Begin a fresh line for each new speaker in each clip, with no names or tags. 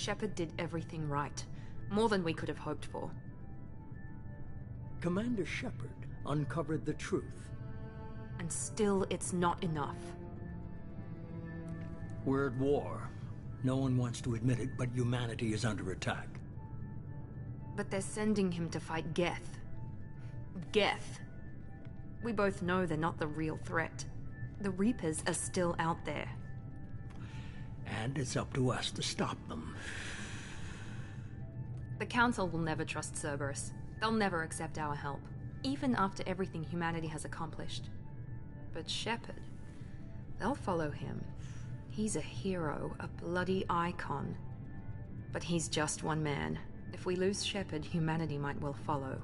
Shepard did everything right. More than we could have hoped for.
Commander Shepard uncovered the truth.
And still, it's not enough.
We're at war. No one wants to admit it, but humanity is under attack.
But they're sending him to fight Geth. Geth. We both know they're not the real threat. The Reapers are still out there.
And it's up to us to stop them.
The Council will never trust Cerberus. They'll never accept our help, even after everything humanity has accomplished. But Shepard, they'll follow him. He's a hero, a bloody icon. But he's just one man. If we lose Shepard, humanity might well follow.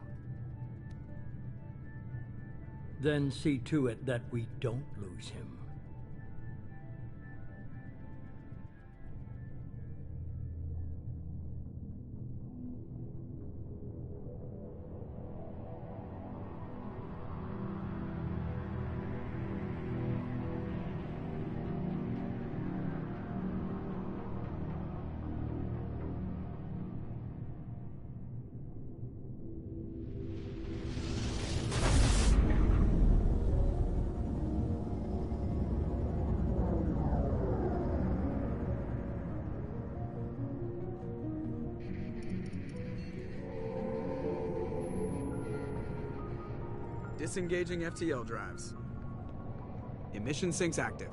Then see to it that we don't lose him.
Disengaging FTL drives. Emission sinks active.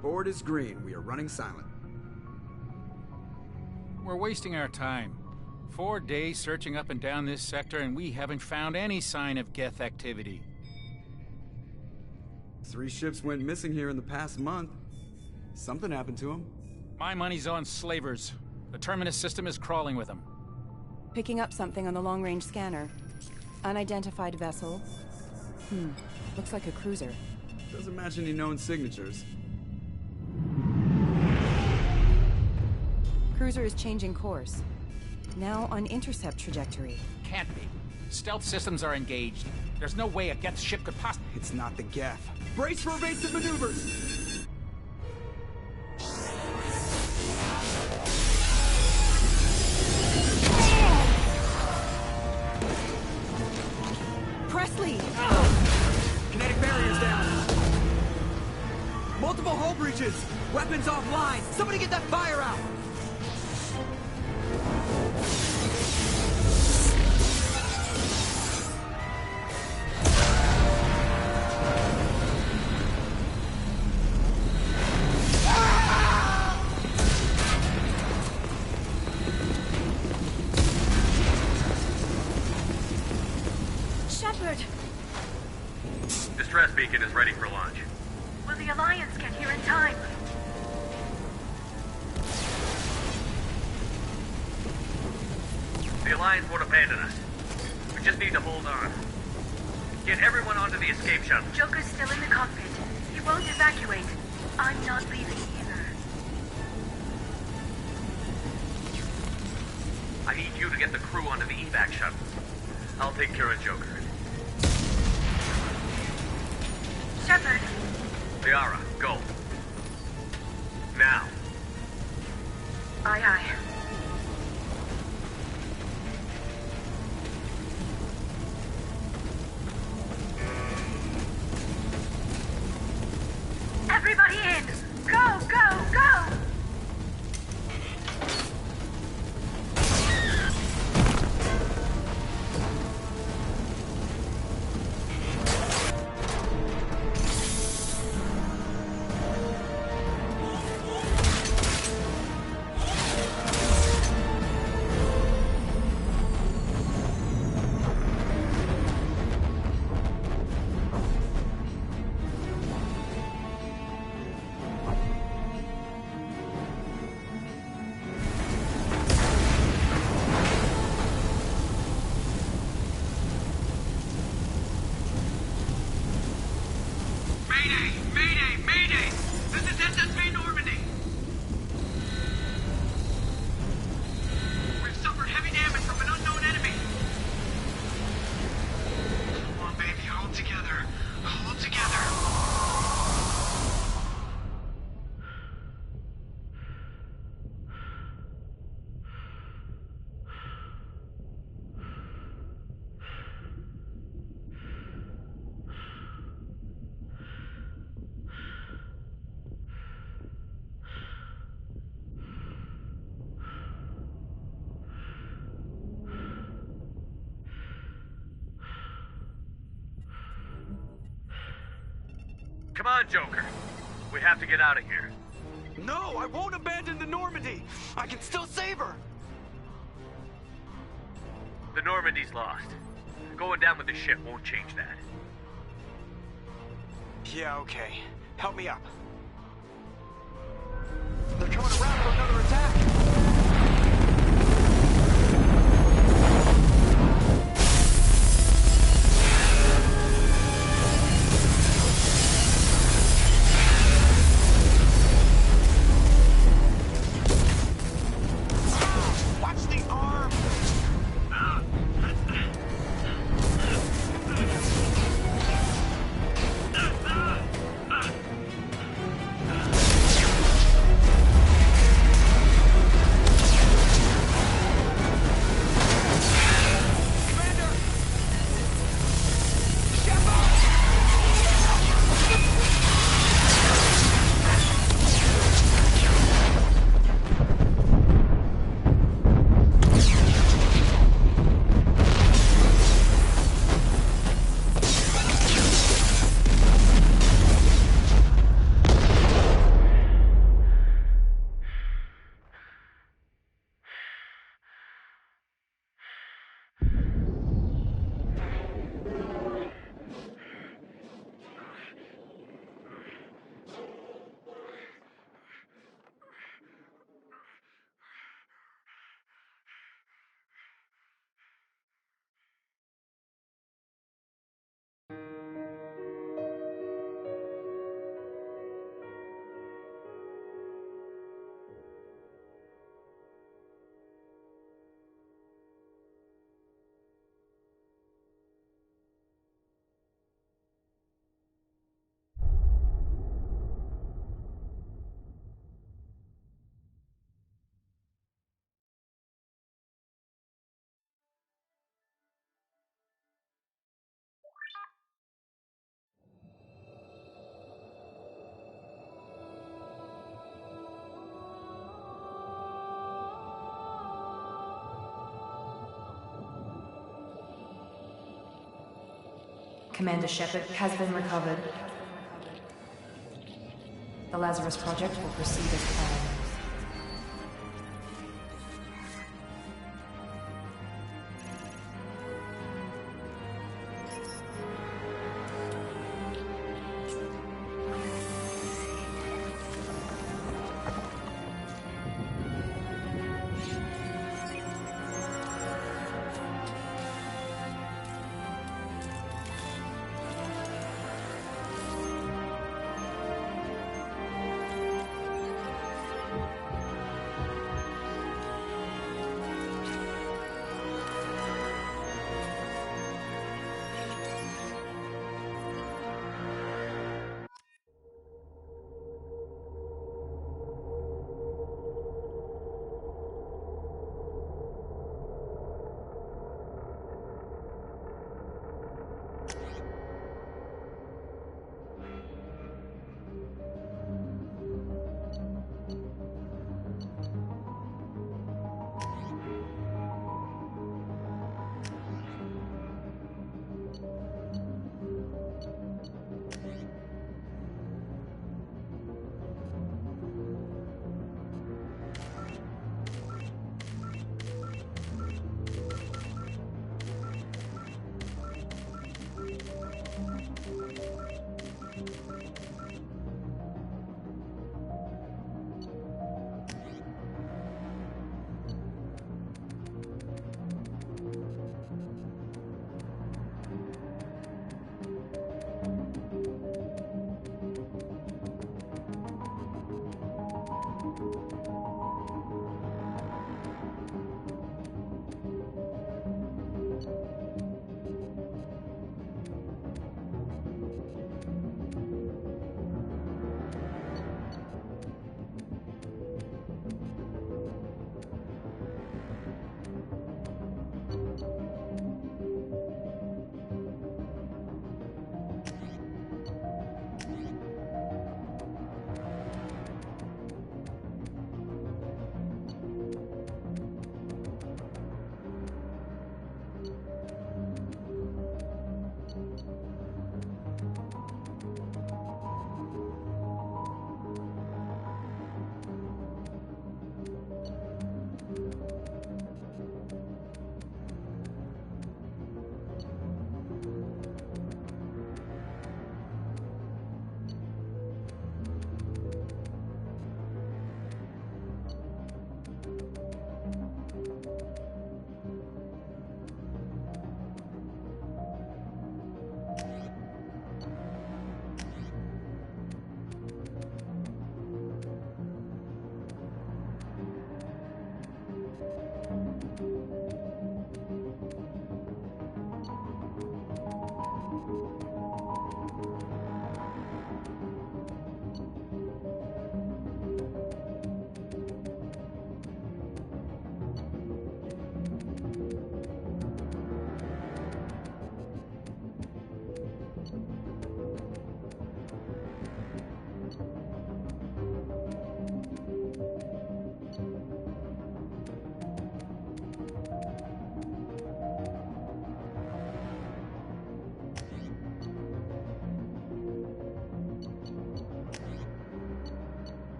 Board is green. We are running silent.
We're wasting our time. 4 days searching up and down this sector, and we haven't found any sign of Geth activity.
3 ships went missing here in the past month. Something happened to them.
My money's on slavers. The Terminus system is crawling with them.
Picking up something on the long-range scanner. Unidentified vessel. Looks like a cruiser.
Doesn't match any known signatures.
Cruiser is changing course. Now on intercept trajectory.
Can't be. Stealth systems are engaged. There's no way a Geth ship could possibly...
It's not the Geth. Brace for evasive maneuvers!
Presley!
Kinetic barriers down. Multiple hull breaches. Weapons offline. Somebody get that fire out.
Distress beacon is ready for launch.
Will the Alliance get here in time?
The Alliance won't abandon us. We just need to hold on. Get everyone onto the escape shuttle.
Joker's still in the cockpit. He won't evacuate. I'm not leaving either.
I need you to get the crew onto the evac shuttle. I'll take care of Joker.
Shepard.
Liara, go. Now.
Aye, aye. Everybody in! Go, go, go!
Come on, Joker. We have to get out of here.
No, I won't abandon the Normandy. I can still save her.
The Normandy's lost. Going down with the ship won't change that.
Yeah, okay. Help me up. They're coming around for another attack. Watch the arm!
Commander Shepard has been recovered. The Lazarus Project will proceed as planned.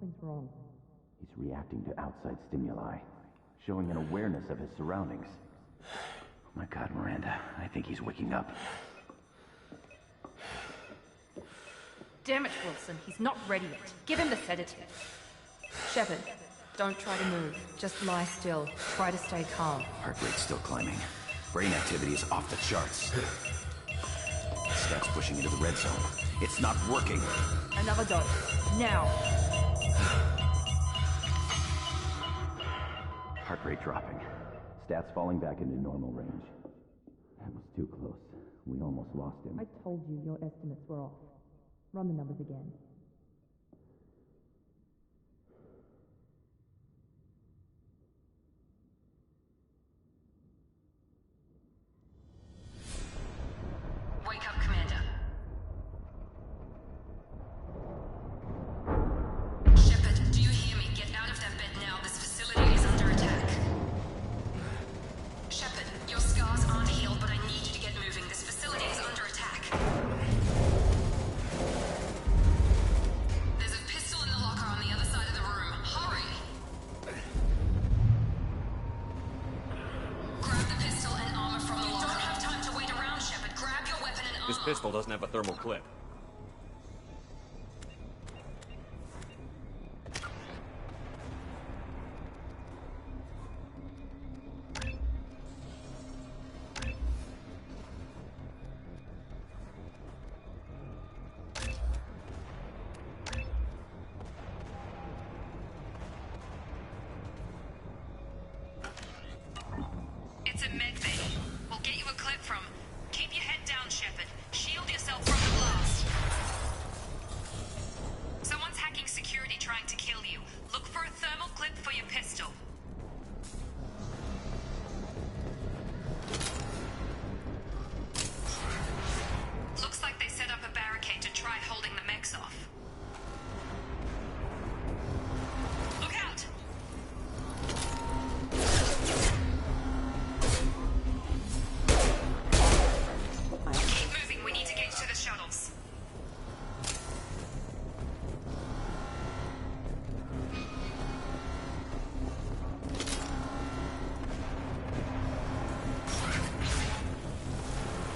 Something's wrong.
He's reacting to outside stimuli, showing an awareness of his surroundings. Oh my God, Miranda, I think he's waking up.
Damn it, Wilson, he's not ready yet. Give him the sedative. Shepard, don't try to move. Just lie still. Try to stay calm.
Heart rate's still climbing. Brain activity is off the charts. Stats pushing into the red zone. It's not working.
Another dose. Now.
Heart rate dropping. Stats falling back into normal range. That was too close. We almost lost him.
I told you your estimates were off. Run the numbers again.
Wake up, Commander. Shepard, do you hear me? Get out of that bed now. This facility is under attack. Shepard, your scars aren't healed, but I need you to get moving. This facility is under attack. There's a pistol in the locker on the other side of the room. Hurry! Grab the pistol and armor from the locker. You don't have time to wait around, Shepard. Grab your weapon and armor.
This pistol doesn't have a thermal clip.
It's a medbay. We'll get you a clip from. Keep your head down, Shepard. Shield yourself from the blast. Someone's hacking security trying to kill you. Look for a thermal clip for your pistol. Looks like they set up a barricade to try holding the mechs off. Look out! Keep moving, we need to get to the shuttles.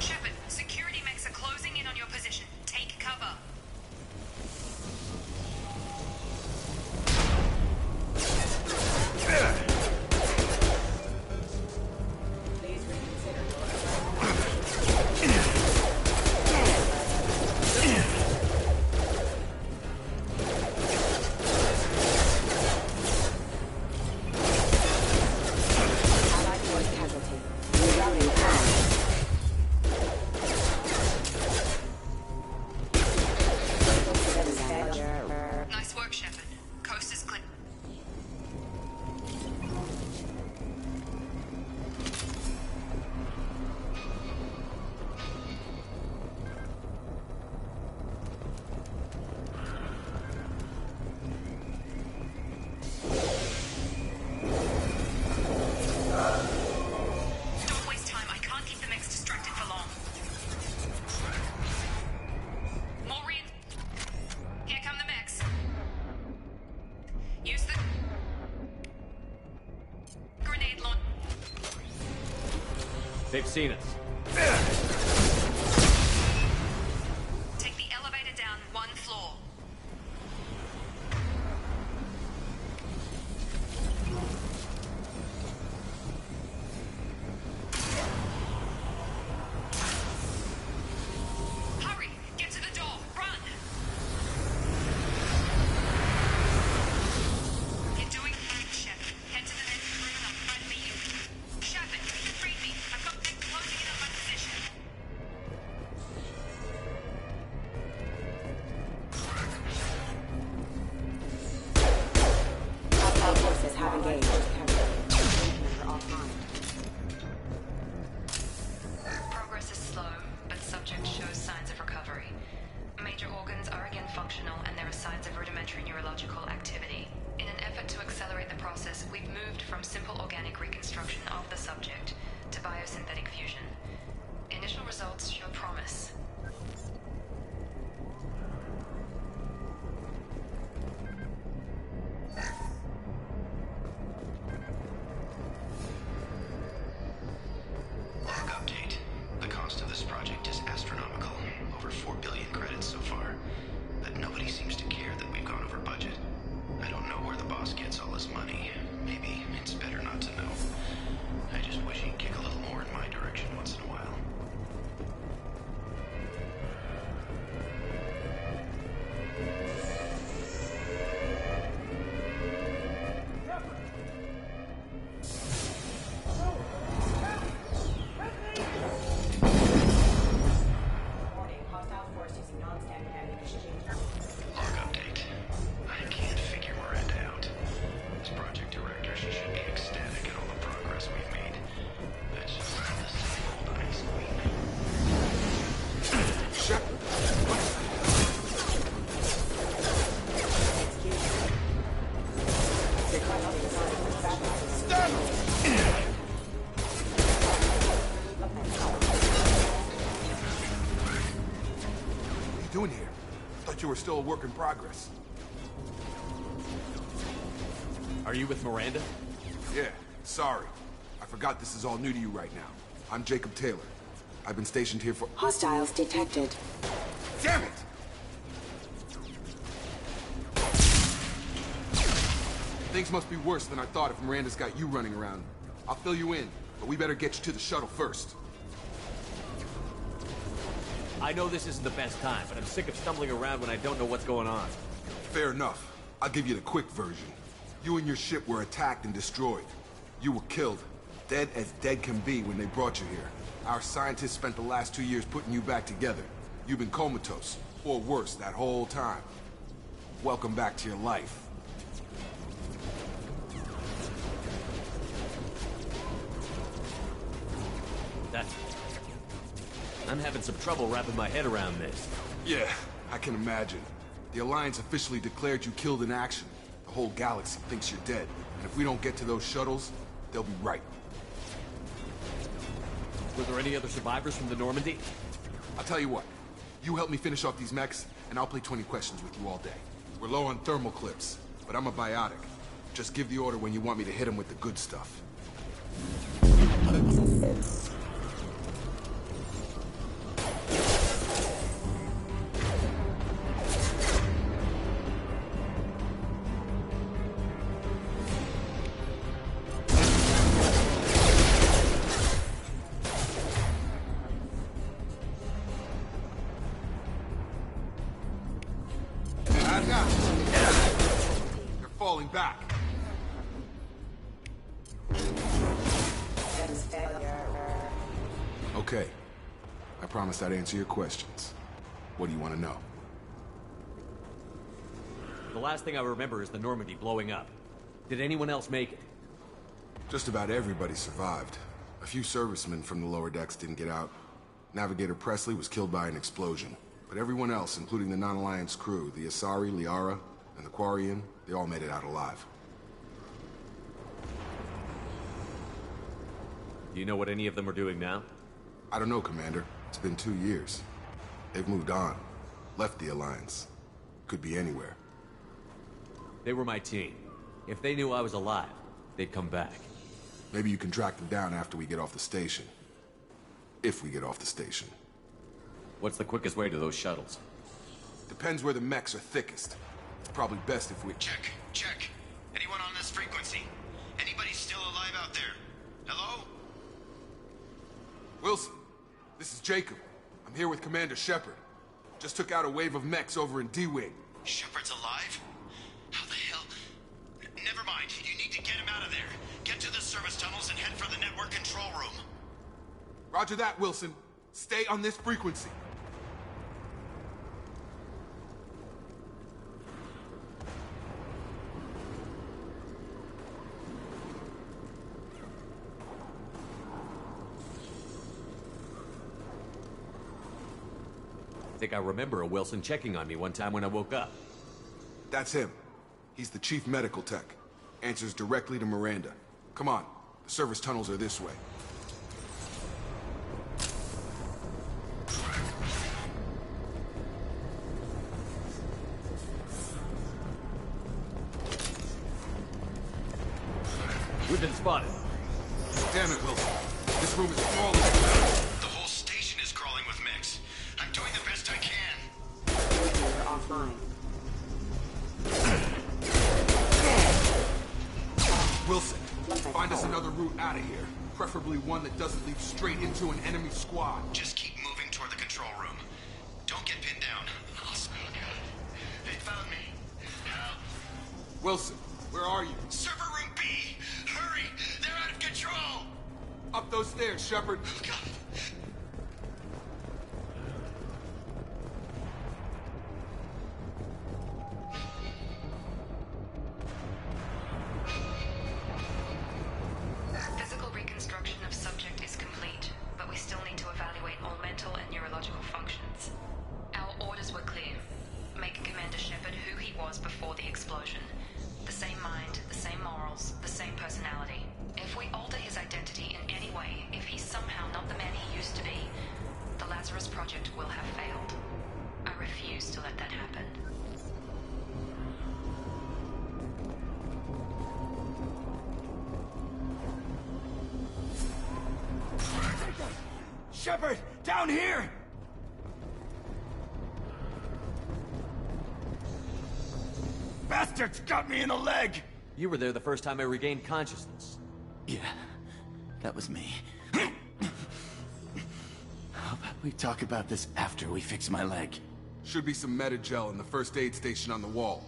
Shepard, security mechs are closing in on your position. Take cover. Nice work, Shepard. Coast is clear. Don't waste time. I can't keep the mechs distracted for long. Maureen, here come the mechs. Use the grenade launch.
They've seen us.
Take the elevator down one floor. Hurry! Get to the door! Run! You're doing great, Shepard. Head to the next room and I'll try to meet you. Shepard, read me. I've got them closing in on my position.
Hostile forces have engaged.
Progress is slow, but subject shows signs of recovery. Major organs are again functional, and there are signs of rudimentary neurological activity. In an effort to accelerate the process, we've moved from simple organic reconstruction of the subject to biosynthetic fusion. Initial results show promise.
What are you doing here? Thought you were still a work in progress.
Are you with Miranda?
Yeah, sorry. I forgot this is all new to you right now. I'm Jacob Taylor. I've been stationed here for—
Hostiles detected.
Damn it! Things must be worse than I thought if Miranda's got you running around. I'll fill you in, but we better get you to the shuttle first.
I know this isn't the best time, but I'm sick of stumbling around when I don't know what's going on.
Fair enough. I'll give you the quick version. You and your ship were attacked and destroyed. You were killed. Dead as dead can be when they brought you here. Our scientists spent the last 2 years putting you back together. You've been comatose, or worse, that whole time. Welcome back to your life.
I'm having some trouble wrapping my head around this.
Yeah, I can imagine. The Alliance officially declared you killed in action. The whole galaxy thinks you're dead. And if we don't get to those shuttles, they'll be right.
Were there any other survivors from the Normandy?
I'll tell you what. You help me finish off these mechs, and I'll play 20 questions with you all day. We're low on thermal clips, but I'm a biotic. Just give the order when you want me to hit them with the good stuff. They're falling back. Okay. I promised I'd answer your questions. What do you want to know?
The last thing I remember is the Normandy blowing up. Did anyone else make it?
Just about everybody survived. A few servicemen from the lower decks didn't get out. Navigator Presley was killed by an explosion. But everyone else, including the non-Alliance crew, the Asari, Liara, and the Quarian, they all made it out alive.
Do you know what any of them are doing now?
I don't know, Commander. It's been 2 years. They've moved on. Left the Alliance. Could be anywhere.
They were my team. If they knew I was alive, they'd come back.
Maybe you can track them down after we get off the station. If we get off the station.
What's the quickest way to those shuttles?
Depends where the mechs are thickest. It's probably best if we—
Check. Anyone on this frequency? Anybody still alive out there? Hello?
Wilson, this is Jacob. I'm here with Commander Shepard. Just took out a wave of mechs over in D-Wing.
Shepard's alive? How the hell? Never mind. You need to get him out of there. Get to the service tunnels and head for the network control room.
Roger that, Wilson. Stay on this frequency.
I think I remember a Wilson checking on me one time when I woke up.
That's him. He's the chief medical tech. Answers directly to Miranda. Come on. The service tunnels are this way.
We've been spotted.
Damn it, Wilson. This room is crawling.
The whole station is crawling with mechs. I'm doing the best I can.
Offline.
Wilson, find us another route out of here. Preferably one that doesn't lead straight into an enemy squad.
Just keep moving toward the control room. Don't get pinned down. Oh, God. They found me. Help.
Wilson, where are you?
Server room B. Hurry! They're out of control!
Up those stairs, Shepard.
Oh, God.
Physical reconstruction of subject is complete, but we still need to evaluate all mental and neurological functions. Our orders were clear. Make Commander Shepard who he was before the explosion. The same mind, the same moral
Shepard! Down here! Bastards got me in the leg!
You were there the first time I regained consciousness.
Yeah, that was me. How about we talk about this after we fix my leg?
Should be some Metagel in the first aid station on the wall.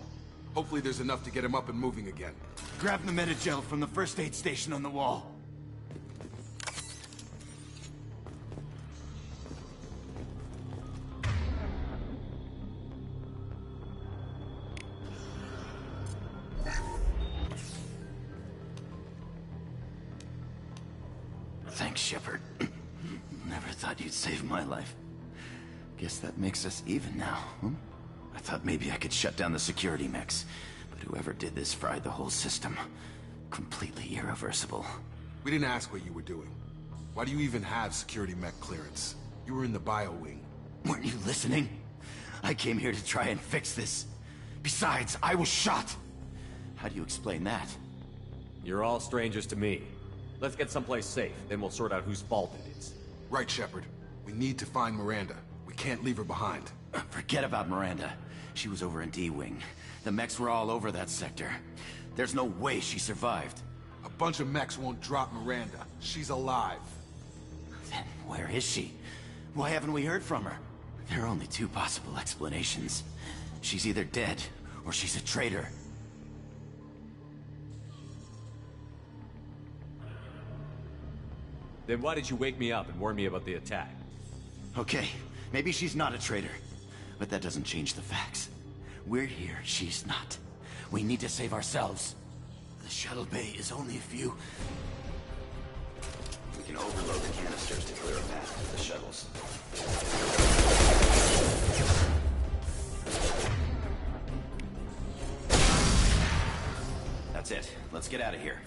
Hopefully there's enough to get him up and moving again.
Grab the Metagel from the first aid station on the wall. Thanks, Shepard. Never thought you'd save my life. Guess that makes us even now, huh? I thought maybe I could shut down the security mechs, but whoever did this fried the whole system. Completely irreversible.
We didn't ask what you were doing. Why do you even have security mech clearance? You were in the bio wing.
Weren't you listening? I came here to try and fix this. Besides, I was shot. How do you explain that?
You're all strangers to me. Let's get someplace safe, then we'll sort out whose fault it is.
Right, Shepard. We need to find Miranda. We can't leave her behind.
Forget about Miranda. She was over in D-Wing. The mechs were all over that sector. There's no way she survived.
A bunch of mechs won't drop Miranda. She's alive.
Then where is she? Why haven't we heard from her? There are only two possible explanations. She's either dead, or she's a traitor.
Then why did you wake me up and warn me about the attack?
Okay, maybe she's not a traitor. But that doesn't change the facts. We're here, she's not. We need to save ourselves. The shuttle bay is only a few... We can overload the canisters to clear a path to the shuttles. That's it. Let's get out of here.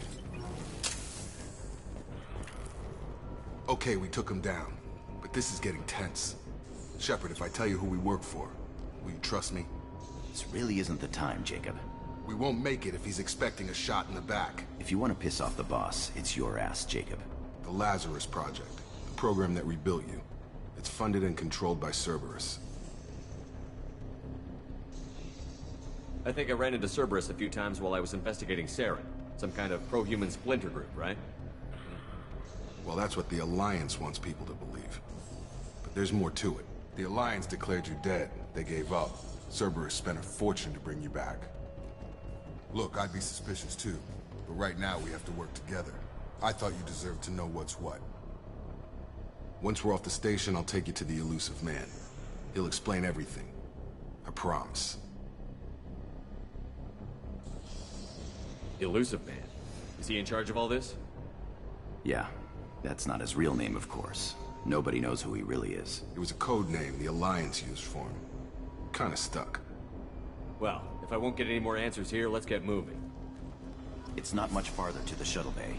Okay, we took him down. But this is getting tense. Shepard, if I tell you who we work for, will you trust me?
This really isn't the time, Jacob.
We won't make it if he's expecting a shot in the back.
If you want to piss off the boss, it's your ass, Jacob.
The Lazarus Project, the program that rebuilt you. It's funded and controlled by Cerberus.
I think I ran into Cerberus a few times while I was investigating Saren. Some kind of pro-human splinter group, right?
Well, that's what the Alliance wants people to believe. But there's more to it. The Alliance declared you dead. They gave up. Cerberus spent a fortune to bring you back. Look, I'd be suspicious too. But right now we have to work together. I thought you deserved to know what's what. Once we're off the station, I'll take you to the Elusive Man. He'll explain everything. I promise.
Elusive Man? Is he in charge of all this?
Yeah. That's not his real name, of course. Nobody knows who he really is.
It was a code name the Alliance used for him. Kinda stuck.
Well, if I won't get any more answers here, let's get moving.
It's not much farther to the shuttle bay.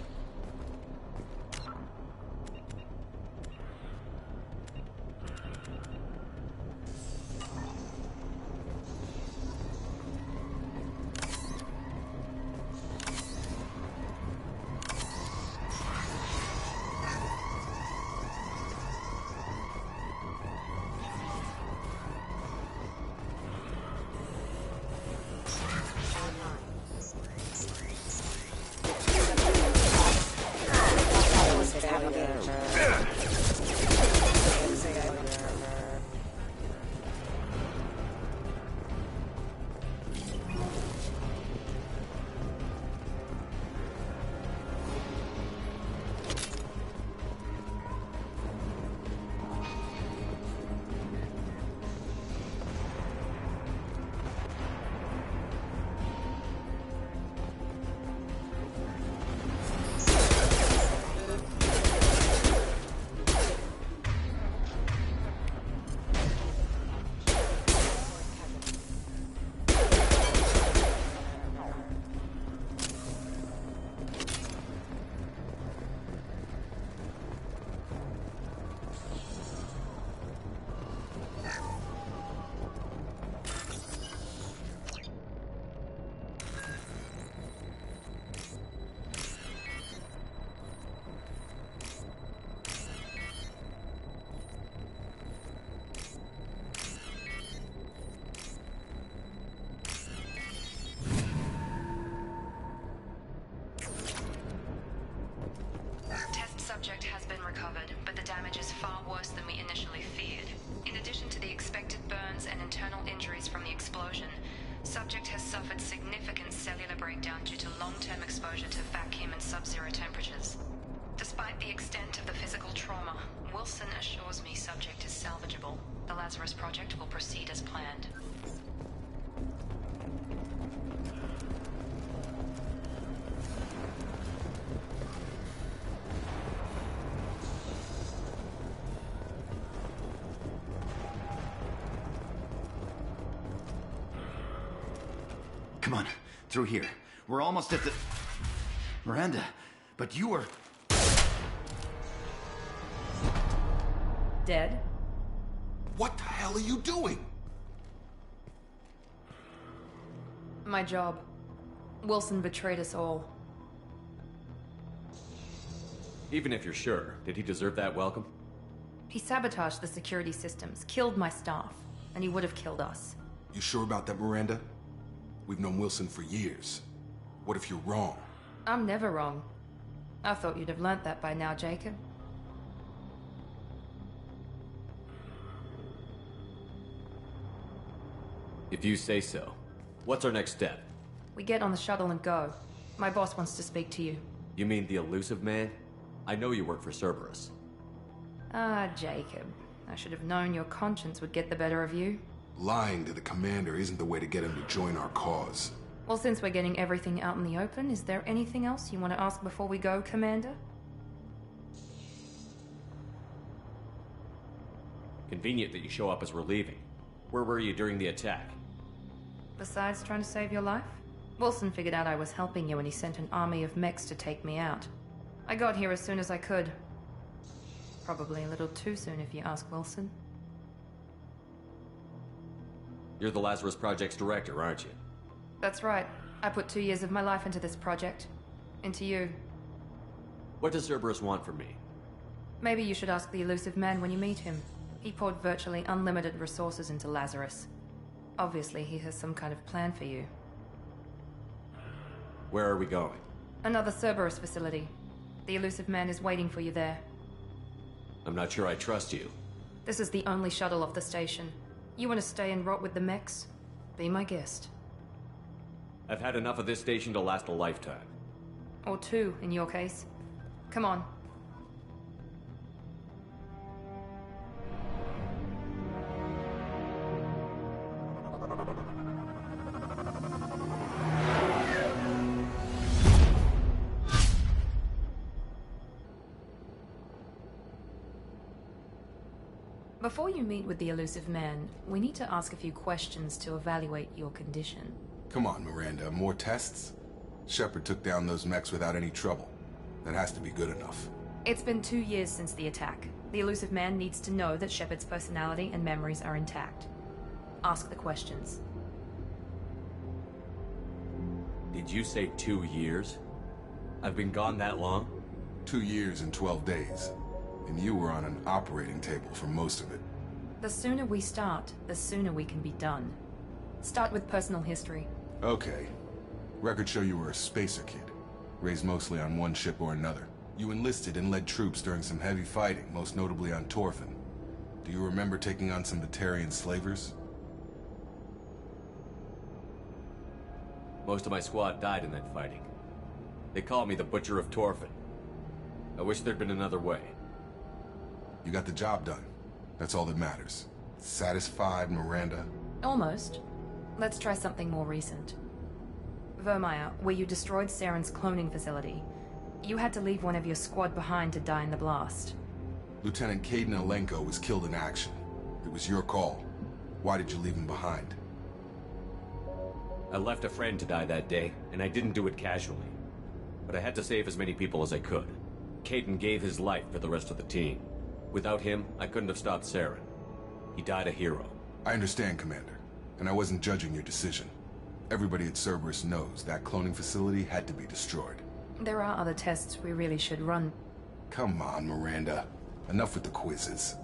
subject has been recovered, but the damage is far worse than we initially feared. In addition to the expected burns and internal injuries from the explosion, subject has suffered significant cellular breakdown due to long-term exposure to vacuum and sub-zero temperatures. Despite the extent of the physical trauma, Wilson assures me subject is salvageable. The Lazarus Project will proceed as planned.
Come on, through here. We're almost at the... Miranda, but you were...
Dead?
What the hell are you doing?
My job. Wilson betrayed us all.
Even if you're sure, did he deserve that welcome?
He sabotaged the security systems, killed my staff, and he would have killed us.
You sure about that, Miranda? We've known Wilson for years. What if you're wrong?
I'm never wrong. I thought you'd have learnt that by now, Jacob.
If you say so. What's our next step?
We get on the shuttle and go. My boss wants to speak to you.
You mean the elusive man? I know you work for Cerberus.
Ah, Jacob. I should have known your conscience would get the better of you.
Lying to the commander isn't the way to get him to join our cause.
Well, since we're getting everything out in the open, is there anything else you want to ask before we go, Commander?
Convenient that you show up as we're leaving. Where were you during the attack?
Besides trying to save your life? Wilson figured out I was helping you when he sent an army of mechs to take me out. I got here as soon as I could. Probably a little too soon if you ask Wilson.
You're the Lazarus Project's director, aren't you?
That's right. I put 2 years of my life into this project. Into you.
What does Cerberus want from me?
Maybe you should ask the elusive man when you meet him. He poured virtually unlimited resources into Lazarus. Obviously, he has some kind of plan for you.
Where are we going?
Another Cerberus facility. The elusive man is waiting for you there.
I'm not sure I trust you.
This is the only shuttle off the station. You want to stay and rot with the mechs? Be my guest.
I've had enough of this station to last a lifetime.
Or 2, in your case. Come on. Before you meet with the elusive man, we need to ask a few questions to evaluate your condition.
Come on, Miranda, more tests? Shepard took down those mechs without any trouble. That has to be good enough.
It's been 2 years since the attack. The elusive man needs to know that Shepard's personality and memories are intact. Ask the questions.
Did you say 2 years? I've been gone that long?
2 years and 12 days. And you were on an operating table for most of it.
The sooner we start, the sooner we can be done. Start with personal history.
Okay. Records show you were a spacer kid. Raised mostly on one ship or another. You enlisted and led troops during some heavy fighting, most notably on Torfin. Do you remember taking on some Batarian slavers?
Most of my squad died in that fighting. They call me the Butcher of Torfin. I wish there'd been another way.
You got the job done. That's all that matters. Satisfied, Miranda?
Almost. Let's try something more recent. Vermeer, where you destroyed Saren's cloning facility. You had to leave one of your squad behind to die in the blast.
Lieutenant Kaidan Alenko was killed in action. It was your call. Why did you leave him behind?
I left a friend to die that day, and I didn't do it casually. But I had to save as many people as I could. Kaidan gave his life for the rest of the team. Without him, I couldn't have stopped Saren. He died a hero.
I understand, Commander. And I wasn't judging your decision. Everybody at Cerberus knows that cloning facility had to be destroyed.
There are other tests we really should run.
Come on, Miranda. Enough with the quizzes.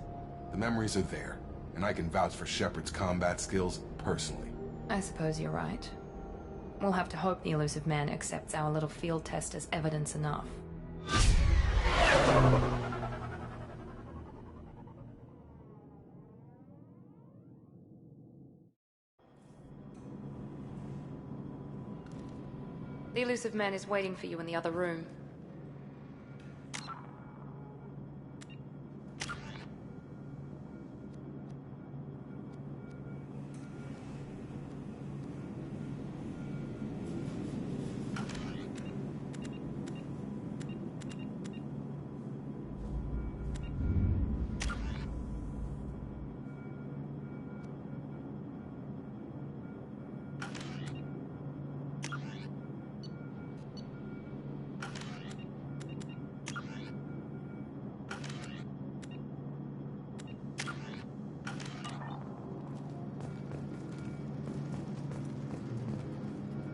The memories are there, and I can vouch for Shepard's combat skills personally.
I suppose you're right. We'll have to hope the elusive man accepts our little field test as evidence enough. The Illusive Man is waiting for you in the other room.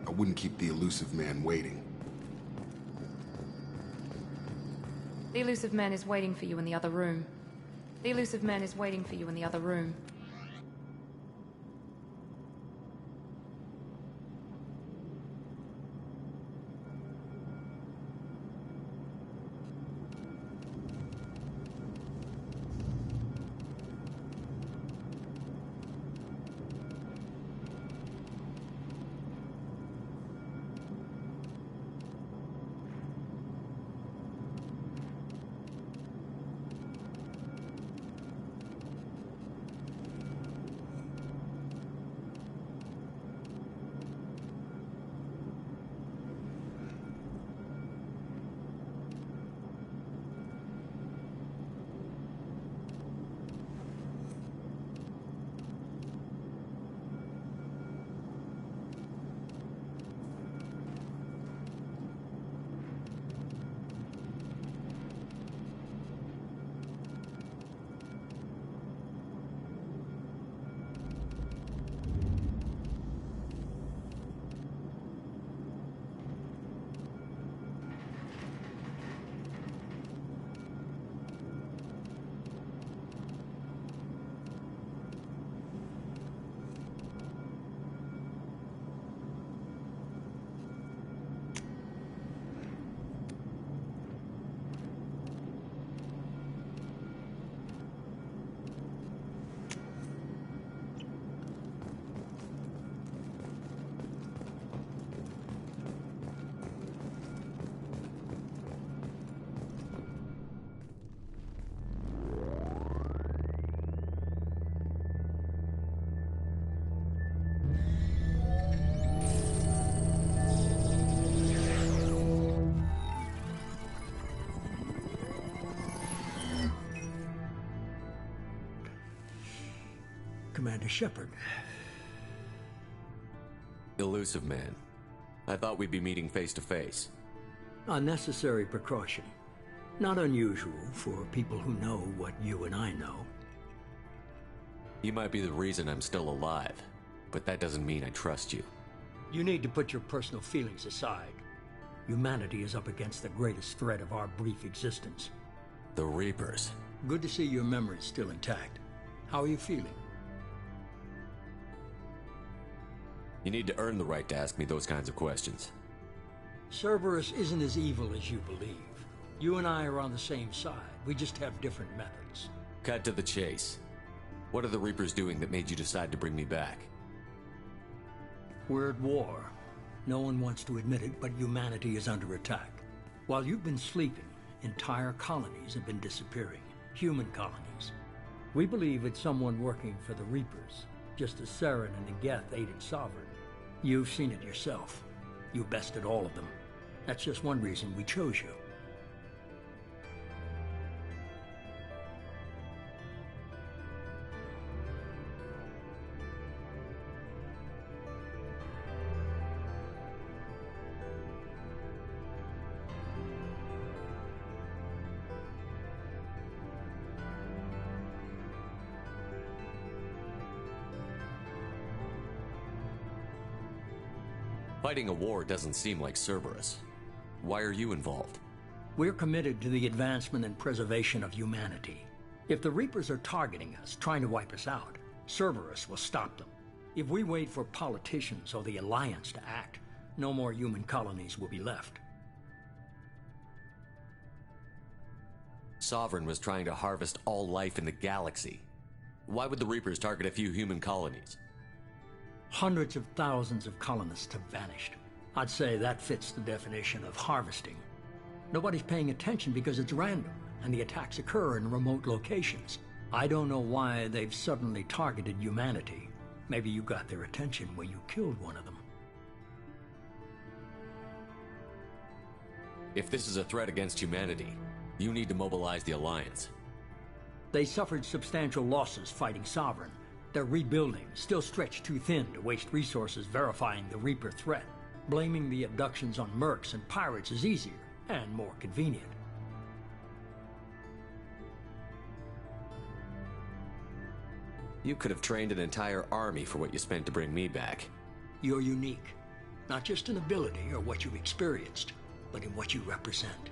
I wouldn't keep the Illusive Man waiting.
The Illusive Man is waiting for you in the other room. The Illusive Man is waiting for you in the other room.
Commander Shepard.
Illusive Man. I thought we'd be meeting face to face.
Unnecessary precaution. Not unusual for people who know what you and I know.
You might be the reason I'm still alive, but that doesn't mean I trust you.
You need to put your personal feelings aside. Humanity is up against the greatest threat of our brief existence.
The Reapers.
Good to see your memory's still intact. How are you feeling?
You need to earn the right to ask me those kinds of questions.
Cerberus isn't as evil as you believe. You and I are on the same side. We just have different methods.
Cut to the chase. What are the Reapers doing that made you decide to bring me back?
We're at war. No one wants to admit it, but humanity is under attack. While you've been sleeping, entire colonies have been disappearing. Human colonies. We believe it's someone working for the Reapers, just as Saren and the Geth aided Sovereign. You've seen it yourself. You bested all of them. That's just one reason we chose you.
Fighting a war doesn't seem like Cerberus. Why are you involved?
We're committed to the advancement and preservation of humanity. If the Reapers are targeting us, trying to wipe us out, Cerberus will stop them. If we wait for politicians or the Alliance to act, no more human colonies will be left.
Sovereign was trying to harvest all life in the galaxy. Why would the Reapers target a few human colonies?
Hundreds of thousands of colonists have vanished. I'd say that fits the definition of harvesting. Nobody's paying attention because it's random, and the attacks occur in remote locations. I don't know why they've suddenly targeted humanity. Maybe you got their attention when you killed one of them.
If this is a threat against humanity, you need to mobilize the Alliance.
They suffered substantial losses fighting Sovereign. They're rebuilding, still stretched too thin to waste resources verifying the Reaper threat. Blaming the abductions on mercs and pirates is easier and more convenient.
You could have trained an entire army for what you spent to bring me back.
You're unique, not just in ability or what you've experienced, but in what you represent.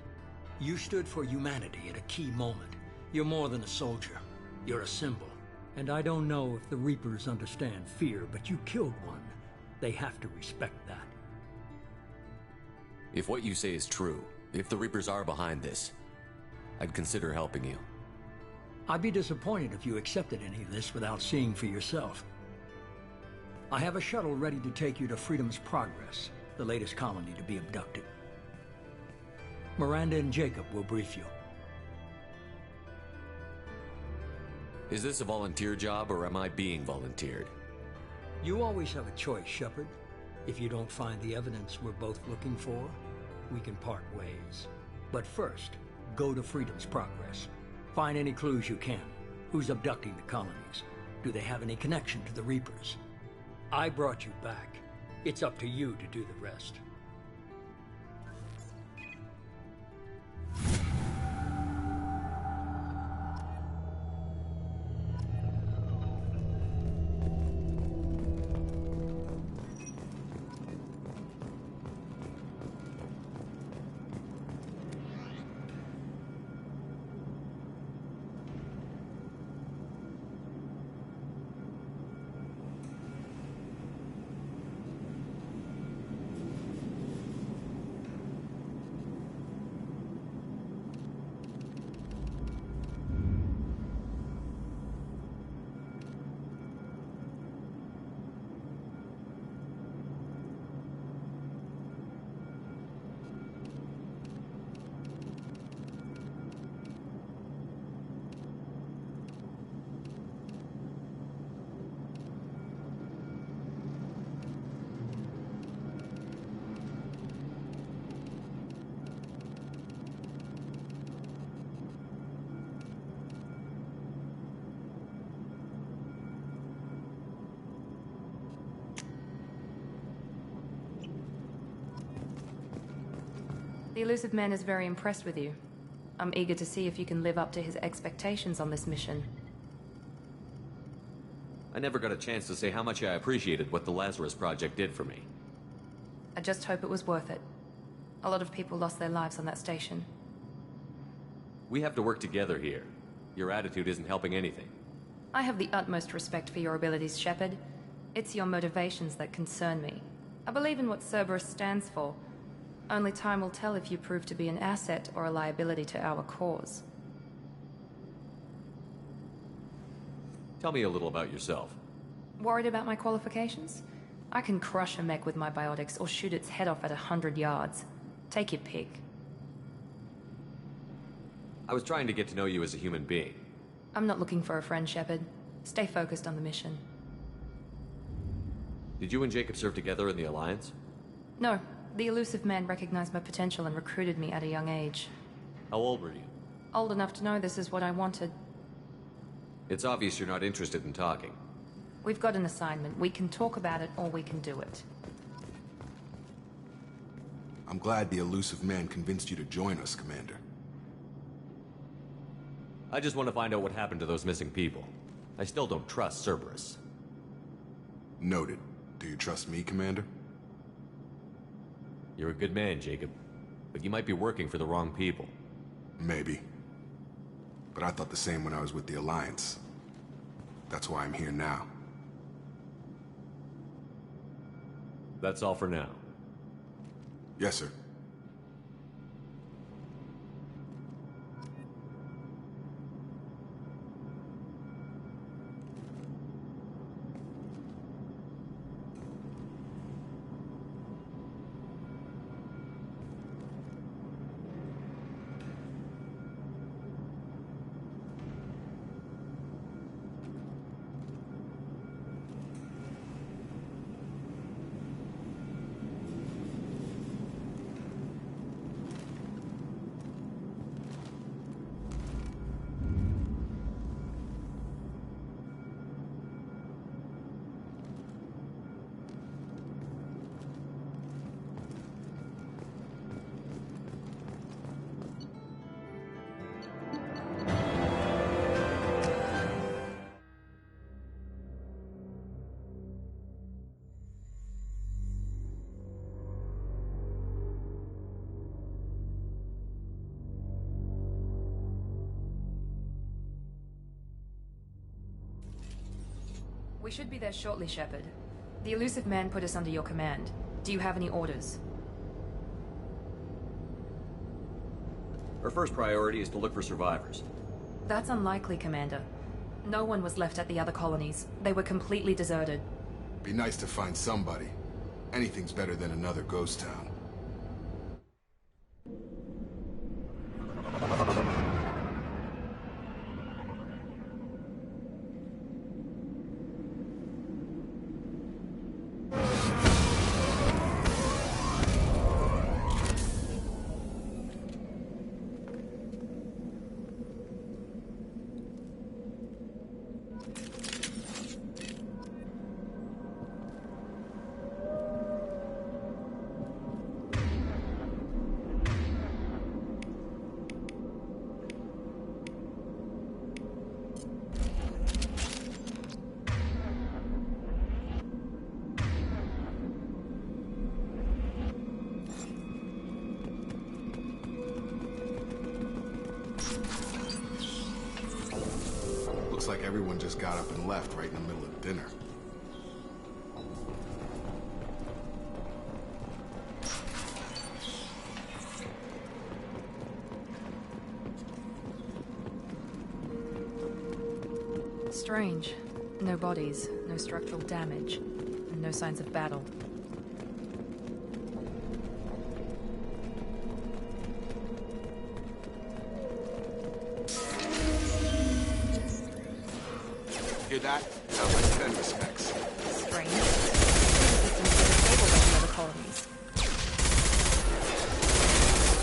You stood for humanity at a key moment. You're more than a soldier. You're a symbol. And I don't know if the Reapers understand fear, but you killed one. They have to respect that.
If what you say is true, if the Reapers are behind this, I'd consider helping you.
I'd be disappointed if you accepted any of this without seeing for yourself. I have a shuttle ready to take you to Freedom's Progress, the latest colony to be abducted. Miranda and Jacob will brief you.
Is this a volunteer job, or am I being volunteered?
You always have a choice, Shepard. If you don't find the evidence we're both looking for, we can part ways. But first, go to Freedom's Progress. Find any clues you can. Who's abducting the colonies? Do they have any connection to the Reapers? I brought you back. It's up to you to do the rest.
The Illusive Man is very impressed with you. I'm eager to see if you can live up to his expectations on this mission.
I never got a chance to say how much I appreciated what the Lazarus Project did for me.
I just hope it was worth it. A lot of people lost their lives on that station.
We have to work together here. Your attitude isn't helping anything.
I have the utmost respect for your abilities, Shepard. It's your motivations that concern me. I believe in what Cerberus stands for. Only time will tell if you prove to be an asset or a liability to our cause.
Tell me a little about yourself.
Worried about my qualifications? I can crush a mech with my biotics or shoot its head off at 100 yards. Take your pick.
I was trying to get to know you as a human being.
I'm not looking for a friend, Shepard. Stay focused on the mission.
Did you and Jacob serve together in the Alliance?
No. The Illusive Man recognized my potential and recruited me at a young age.
How old were you?
Old enough to know this is what I wanted.
It's obvious you're not interested in talking.
We've got an assignment. We can talk about it or we can do it.
I'm glad the Illusive Man convinced you to join us, Commander.
I just want to find out what happened to those missing people. I still don't trust Cerberus.
Noted. Do you trust me, Commander?
You're a good man, Jacob. But you might be working for the wrong people.
Maybe. But I thought the same when I was with the Alliance. That's why I'm here now.
That's all for now.
Yes, sir.
We should be there shortly, Shepard. The Illusive Man put us under your command. Do you have any orders?
Our first priority is to look for survivors.
That's unlikely, Commander. No one was left at the other colonies. They were completely deserted.
Be nice to find somebody. Anything's better than another ghost town. Looks like everyone just got up and left right in the middle of dinner.
Strange. No bodies, no structural damage, and no signs of battle.
Hear that? Sounds like fender specs.
Strange. The systems are stable at the other colonies.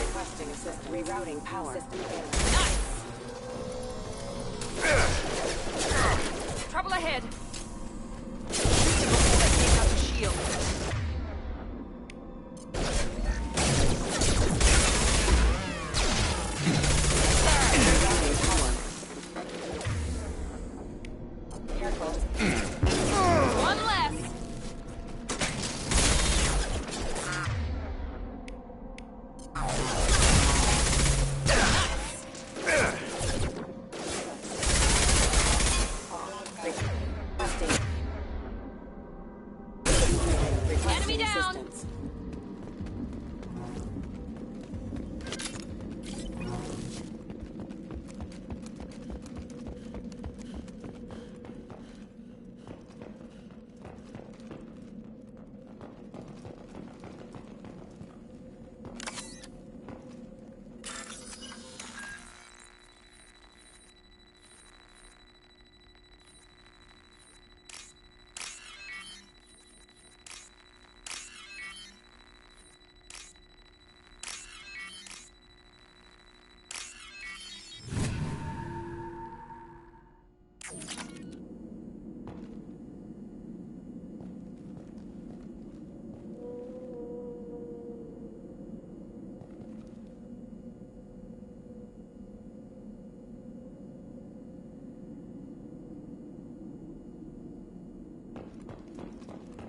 Requesting assist rerouting power. System
Nice! Trouble ahead! Shoot them before they take out the shield. One less! Enemy down!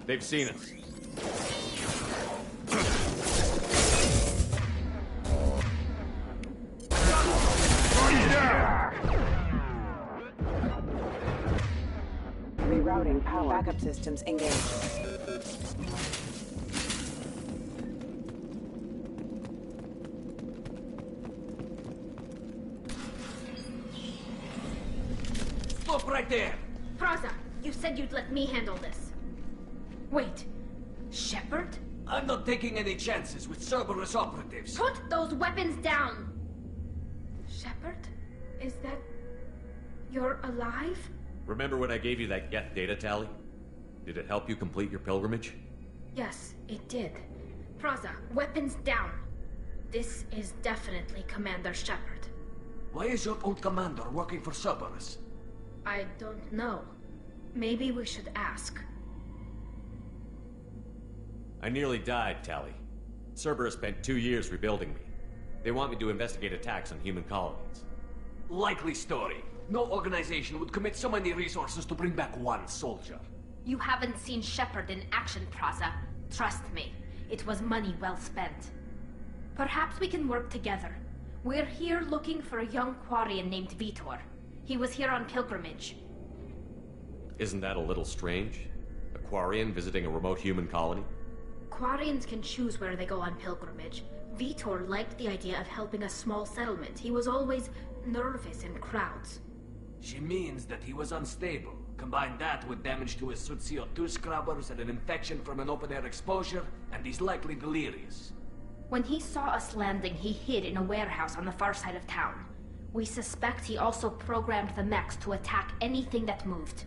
They've seen us.
rerouting power. Backup systems engaged.
Stop right there!
Praza, you said you'd let me handle this. Wait, Shepard?
I'm not taking any chances with Cerberus operatives.
Put those weapons down! Shepard? Is that... you're alive?
Remember when I gave you that Geth data tally? Did it help you complete your pilgrimage?
Yes, it did. Praza, weapons down. This is definitely Commander Shepard.
Why is your old commander working for Cerberus?
I don't know. Maybe we should ask.
I nearly died, Tally. Cerberus spent 2 years rebuilding me. They want me to investigate attacks on human colonies.
Likely story. No organization would commit so many resources to bring back one soldier.
You haven't seen Shepard in action, Praza. Trust me, it was money well spent. Perhaps we can work together. We're here looking for a young Quarian named Vitor. He was here on pilgrimage.
Isn't that a little strange? A Quarian visiting a remote human colony?
Quarians can choose where they go on pilgrimage. Vitor liked the idea of helping a small settlement. He was always nervous in crowds.
She means that he was unstable. Combine that with damage to his suit CO2 scrubbers and an infection from an open-air exposure, and he's likely delirious.
When he saw us landing, he hid in a warehouse on the far side of town. We suspect he also programmed the mechs to attack anything that moved.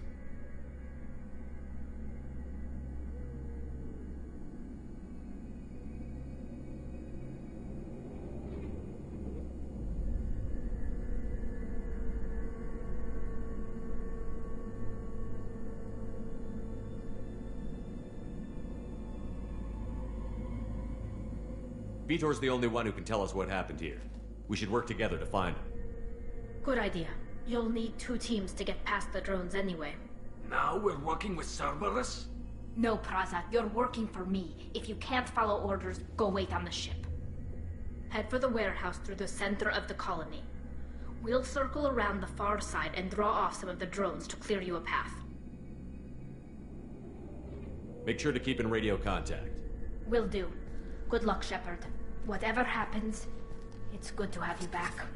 Vitor's the only one who can tell us what happened here. We should work together to find him.
Good idea. You'll need 2 teams to get past the drones anyway.
Now we're working with Cerberus?
No, Praza. You're working for me. If you can't follow orders, go wait on the ship. Head for the warehouse through the center of the colony. We'll circle around the far side and draw off some of the drones to clear you a path.
Make sure to keep in radio contact.
Will do. Good luck, Shepard. Whatever happens, it's good to have you back.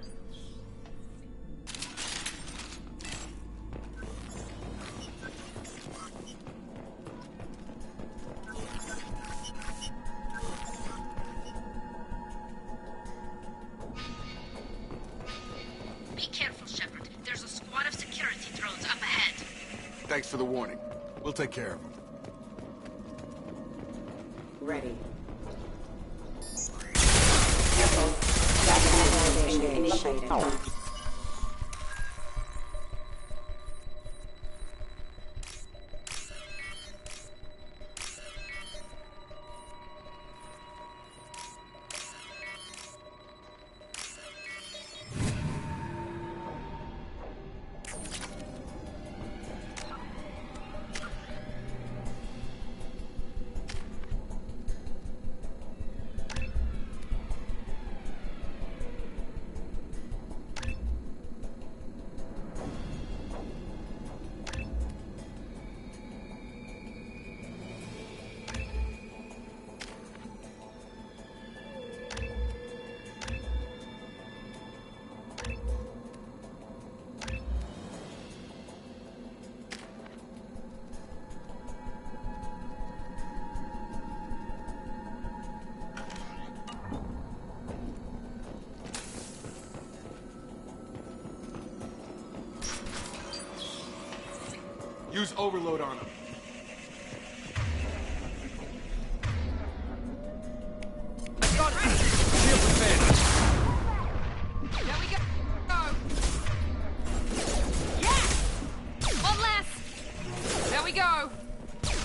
Be careful, Shepard. There's a squad of security drones up ahead.
Thanks for the warning. We'll take care of them.
Ready. Initiated.
Use overload on him.
Got it! Shield defense! There we go! Yeah! One less! There we go!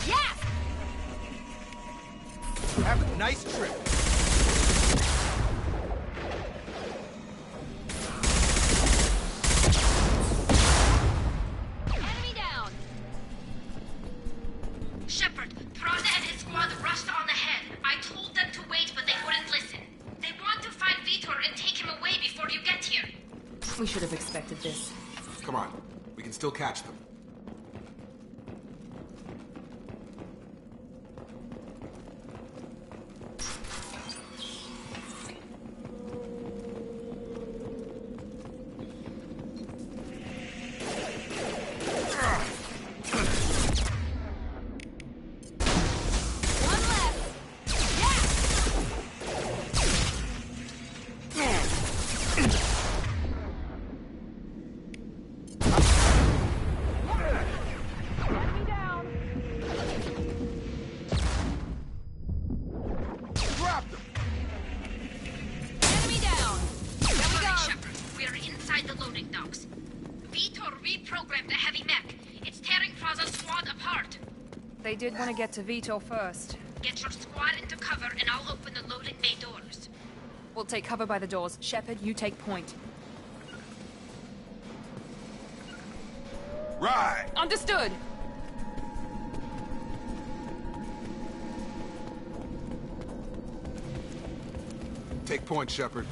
Yeah!
Have a nice trip.
We should have expected this.
Come on. We can still catch them.
They did want to get to Vitor first.
Get your squad into cover and I'll open the loading bay doors.
We'll take cover by the doors. Shepard, you take point.
Right!
Understood!
Take point, Shepard.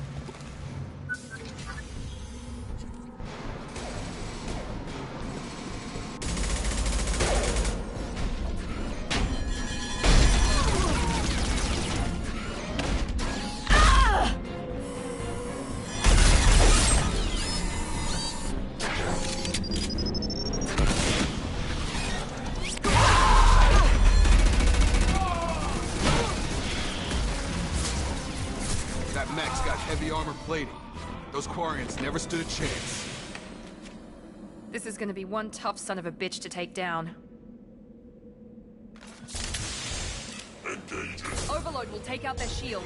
plating. Those Quarians never stood a chance.
This is gonna be one tough son of a bitch to take down. Overload will take out their shields.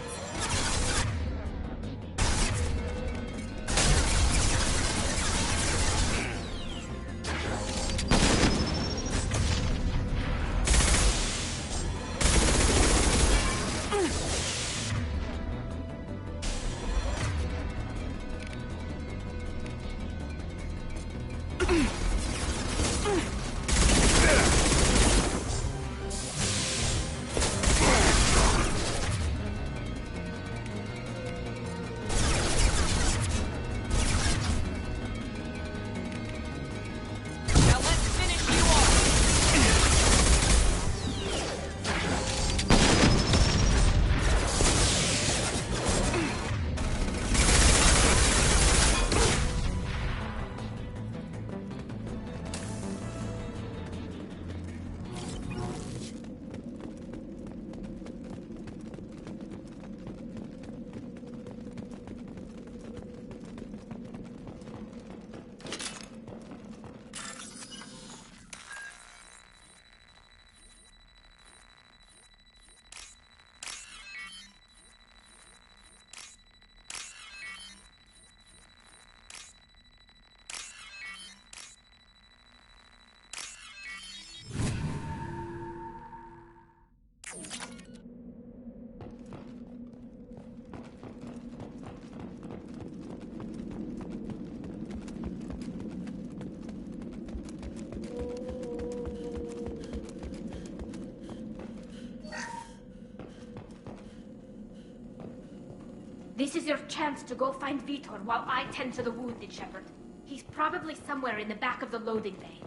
This is your chance to go find Vitor while I tend to the wounded, Shepard. He's probably somewhere in the back of the loading bay.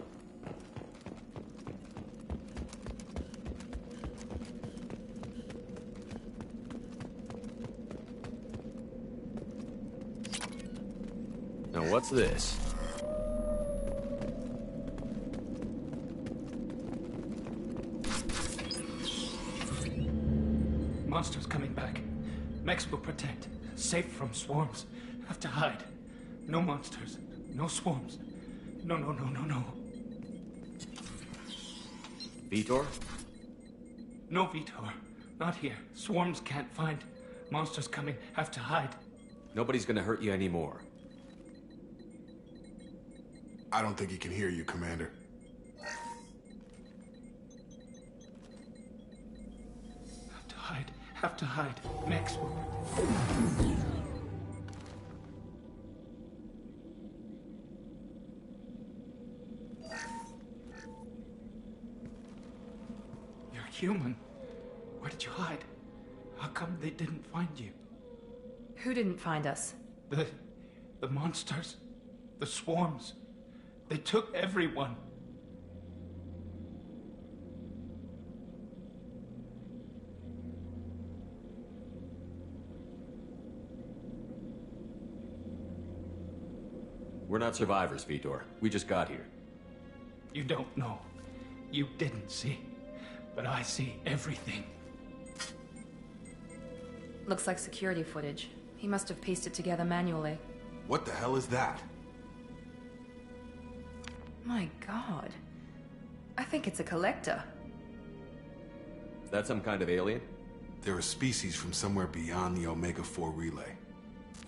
Now what's this?
Monsters coming back. Mex will protect. Safe from swarms. Have to hide. No monsters. No swarms. No.
Vitor?
No Vitor. Not here. Swarms can't find. Monsters coming. Have to hide.
Nobody's gonna hurt you anymore.
I don't think he can hear you, Commander.
Have to hide. Mex will. You're human. Where did you hide? How come they didn't find you?
Who didn't find us?
The monsters. The swarms. They took everyone.
We're not survivors, Vitor. We just got here.
You don't know. You didn't see. But I see everything.
Looks like security footage. He must have pieced it together manually.
What the hell is that?
My god. I think it's a collector.
Is that some kind of alien?
They're a species from somewhere beyond the Omega-4 relay.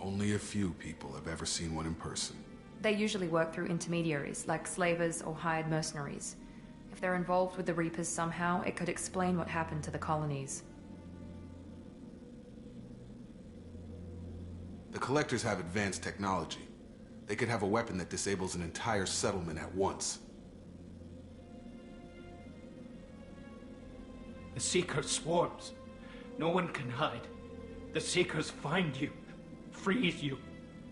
Only a few people have ever seen one in person.
They usually work through intermediaries, like slavers or hired mercenaries. If they're involved with the Reapers somehow, it could explain what happened to the colonies.
The Collectors have advanced technology. They could have a weapon that disables an entire settlement at once.
The Seeker swarms. No one can hide. The Seekers find you, freeze you,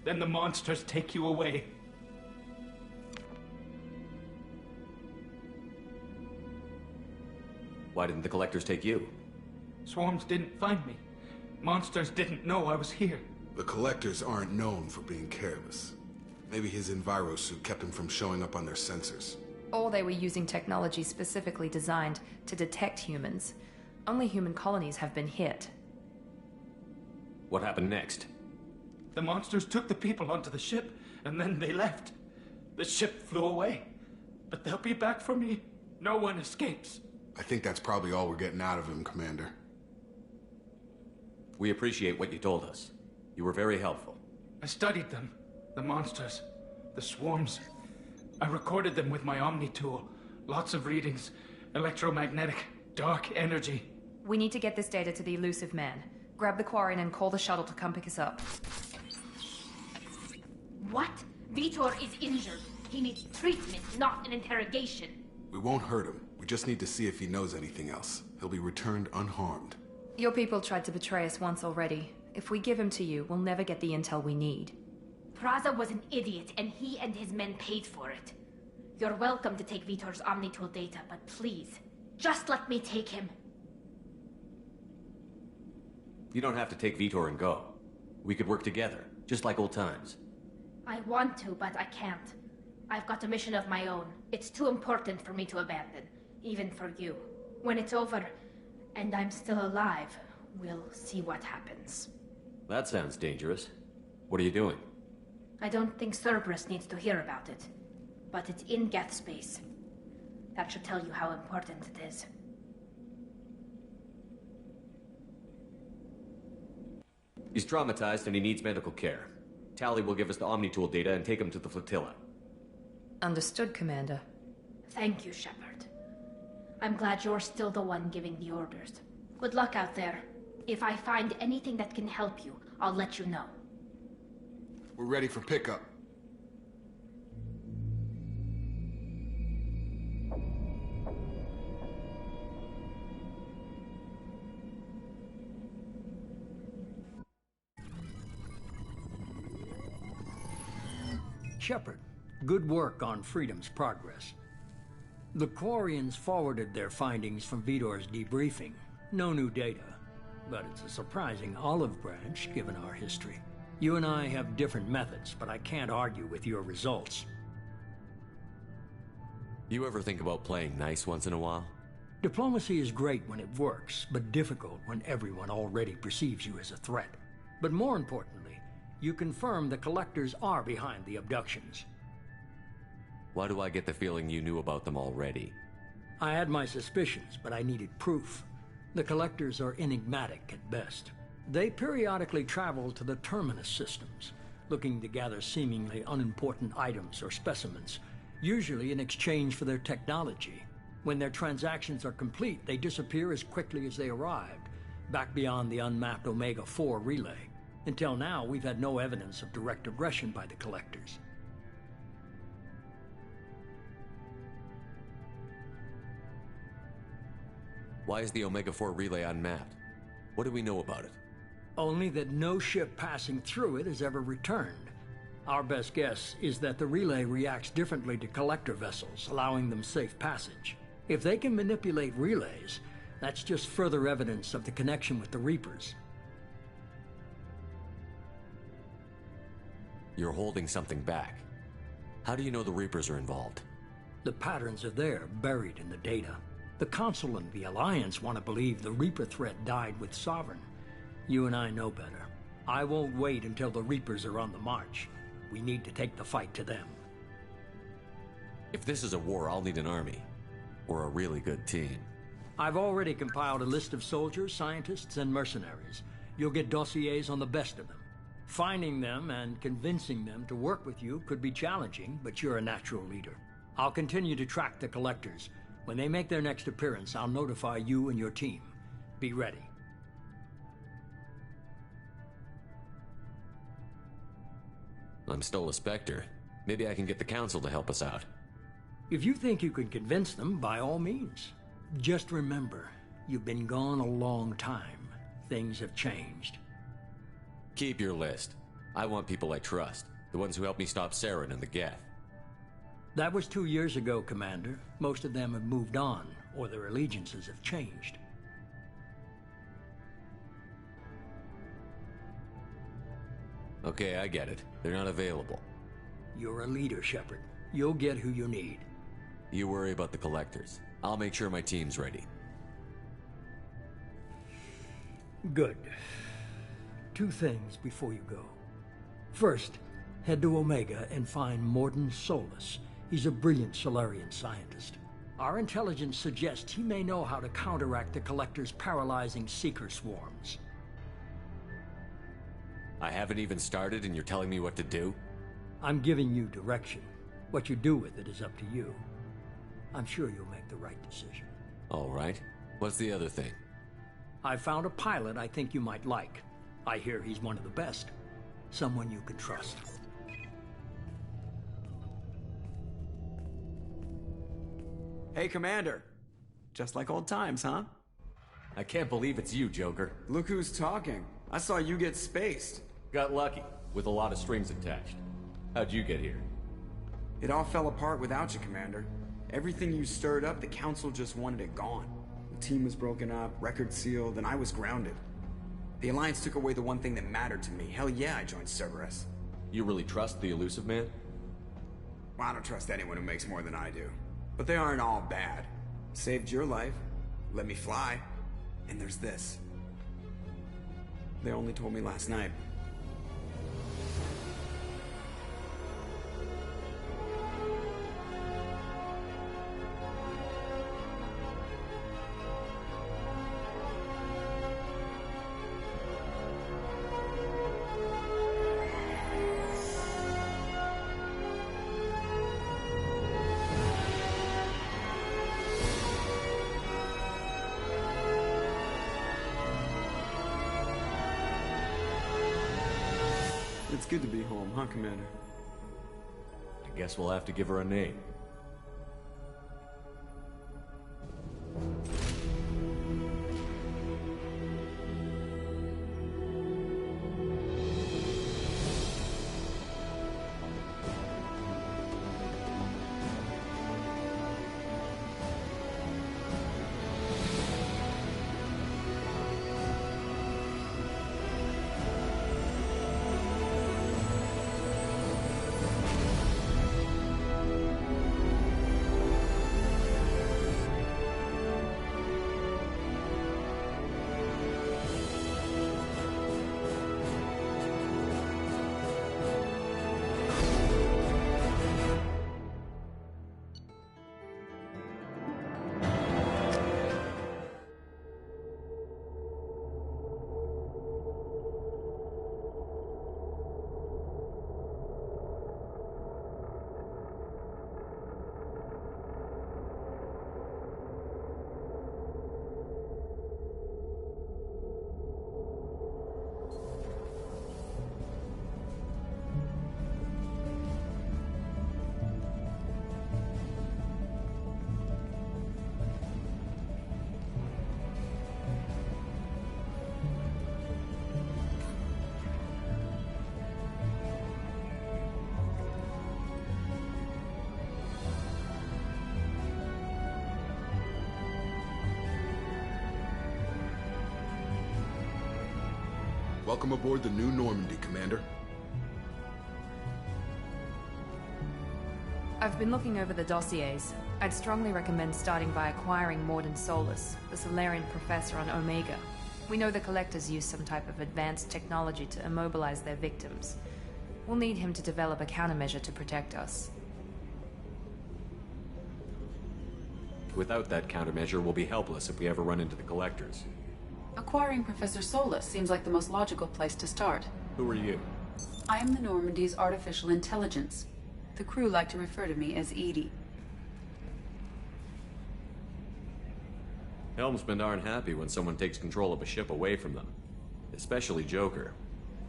then the monsters take you away.
Why didn't the Collectors take you?
Swarms didn't find me. Monsters didn't know I was here.
The Collectors aren't known for being careless. Maybe his Enviro suit kept him from showing up on their sensors.
Or they were using technology specifically designed to detect humans. Only human colonies have been hit.
What happened next?
The monsters took the people onto the ship, and then they left. The ship flew away. But they'll be back for me. No one escapes.
I think that's probably all we're getting out of him, Commander.
We appreciate what you told us. You were very helpful.
I studied them. The monsters. The swarms. I recorded them with my Omni tool. Lots of readings. Electromagnetic. Dark energy.
We need to get this data to the Elusive Man. Grab the Quarian and call the shuttle to come pick us up.
What? Vitor is injured. He needs treatment, not an interrogation.
We won't hurt him. We just need to see if he knows anything else. He'll be returned unharmed.
Your people tried to betray us once already. If we give him to you, we'll never get the intel we need.
Praza was an idiot, and he and his men paid for it. You're welcome to take Vitor's Omnitool data, but please, just let me take him.
You don't have to take Vitor and go. We could work together, just like old times.
I want to, but I can't. I've got a mission of my own. It's too important for me to abandon, even for you. When it's over, and I'm still alive, we'll see what happens.
That sounds dangerous. What are you doing?
I don't think Cerberus needs to hear about it, but it's in Geth space. That should tell you how important it is.
He's traumatized and he needs medical care. Tali will give us the Omnitool data and take him to the flotilla.
Understood, Commander.
Thank you, Shepard. I'm glad you're still the one giving the orders. Good luck out there. If I find anything that can help you, I'll let you know.
We're ready for pickup.
Shepard, good work on Freedom's progress. The Quarians forwarded their findings from Vitor's debriefing. No new data, but it's a surprising olive branch given our history. You and I have different methods, but I can't argue with your results.
You ever think about playing nice once in a while?
Diplomacy is great when it works, but difficult when everyone already perceives you as a threat. But more importantly, you confirm the Collectors are behind the abductions.
Why do I get the feeling you knew about them already?
I had my suspicions, but I needed proof. The Collectors are enigmatic at best. They periodically travel to the Terminus systems, looking to gather seemingly unimportant items or specimens, usually in exchange for their technology. When their transactions are complete, they disappear as quickly as they arrived, back beyond the unmapped Omega-4 relay. Until now, we've had no evidence of direct aggression by the Collectors.
Why is the Omega-4 relay unmapped? What do we know about it?
Only that no ship passing through it has ever returned. Our best guess is that the relay reacts differently to Collector vessels, allowing them safe passage. If they can manipulate relays, that's just further evidence of the connection with the Reapers.
You're holding something back. How do you know the Reapers are involved?
The patterns are there, buried in the data. The Council and the Alliance want to believe the Reaper threat died with Sovereign. You and I know better. I won't wait until the Reapers are on the march. We need to take the fight to them.
If this is a war, I'll need an army. Or a really good team.
I've already compiled a list of soldiers, scientists, and mercenaries. You'll get dossiers on the best of them. Finding them and convincing them to work with you could be challenging, but you're a natural leader. I'll continue to track the Collectors. When they make their next appearance, I'll notify you and your team. Be ready.
I'm still a Spectre. Maybe I can get the Council to help us out.
If you think you can convince them, by all means. Just remember, you've been gone a long time. Things have changed.
Keep your list. I want people I trust. The ones who helped me stop Saren and the Geth.
That was 2 years ago, Commander. Most of them have moved on, or their allegiances have changed.
Okay, I get it. They're not available.
You're a leader, Shepard. You'll get who you need.
You worry about the Collectors. I'll make sure my team's ready.
Good. 2 things before you go. First, head to Omega and find Mordin Solus. He's a brilliant Solarian scientist. Our intelligence suggests he may know how to counteract the Collector's paralyzing Seeker swarms.
I haven't even started and you're telling me what to do?
I'm giving you direction. What you do with it is up to you. I'm sure you'll make the right decision.
All right. What's the other thing?
I found a pilot I think you might like. I hear he's one of the best. Someone you can trust.
Hey, Commander. Just like old times, huh?
I can't believe it's you, Joker.
Look who's talking. I saw you get spaced.
Got lucky, with a lot of strings attached. How'd you get here?
It all fell apart without you, Commander. Everything you stirred up, the Council just wanted it gone. The team was broken up, record sealed, and I was grounded. The Alliance took away the one thing that mattered to me. Hell yeah, I joined Cerberus.
You really trust the Illusive Man?
Well, I don't trust anyone who makes more than I do. But they aren't all bad. Saved your life, let me fly, and there's this. They only told me last night. It's good to be home, huh, Commander?
I guess we'll have to give her a name.
Welcome aboard the New Normandy, Commander.
I've been looking over the dossiers. I'd strongly recommend starting by acquiring Mordin Solus, the Solarian professor on Omega. We know the Collectors use some type of advanced technology to immobilize their victims. We'll need him to develop a countermeasure to protect us.
Without that countermeasure, we'll be helpless if we ever run into the Collectors.
Acquiring Professor Solus seems like the most logical place to start.
Who are you?
I am the Normandy's artificial intelligence. The crew like to refer to me as Edie.
Helmsmen aren't happy when someone takes control of a ship away from them. Especially Joker.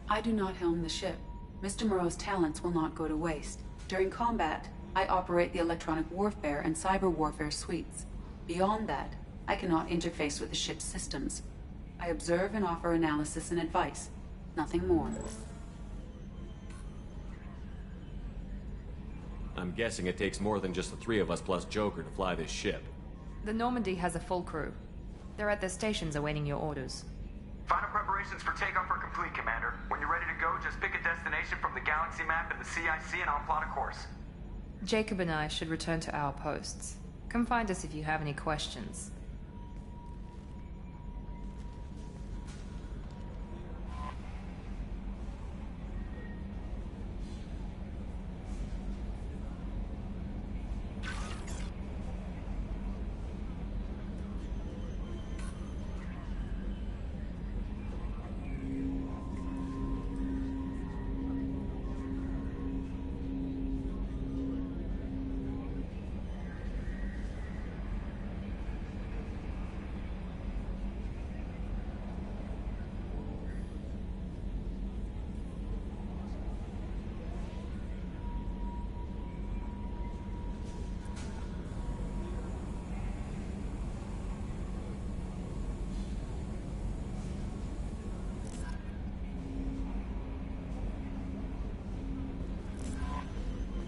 I do not helm the ship. Mr. Moreau's talents will not go to waste. During combat, I operate the electronic warfare and cyber warfare suites. Beyond that, I cannot interface with the ship's systems. I observe and offer analysis and advice. Nothing more.
I'm guessing it takes more than just the three of us plus Joker to fly this ship.
The Normandy has a full crew. They're at their stations awaiting your orders.
Final preparations for takeoff are complete, Commander. When you're ready to go, just pick a destination from the galaxy map in the CIC and I'll plot a course.
Jacob and I should return to our posts. Come find us if you have any questions.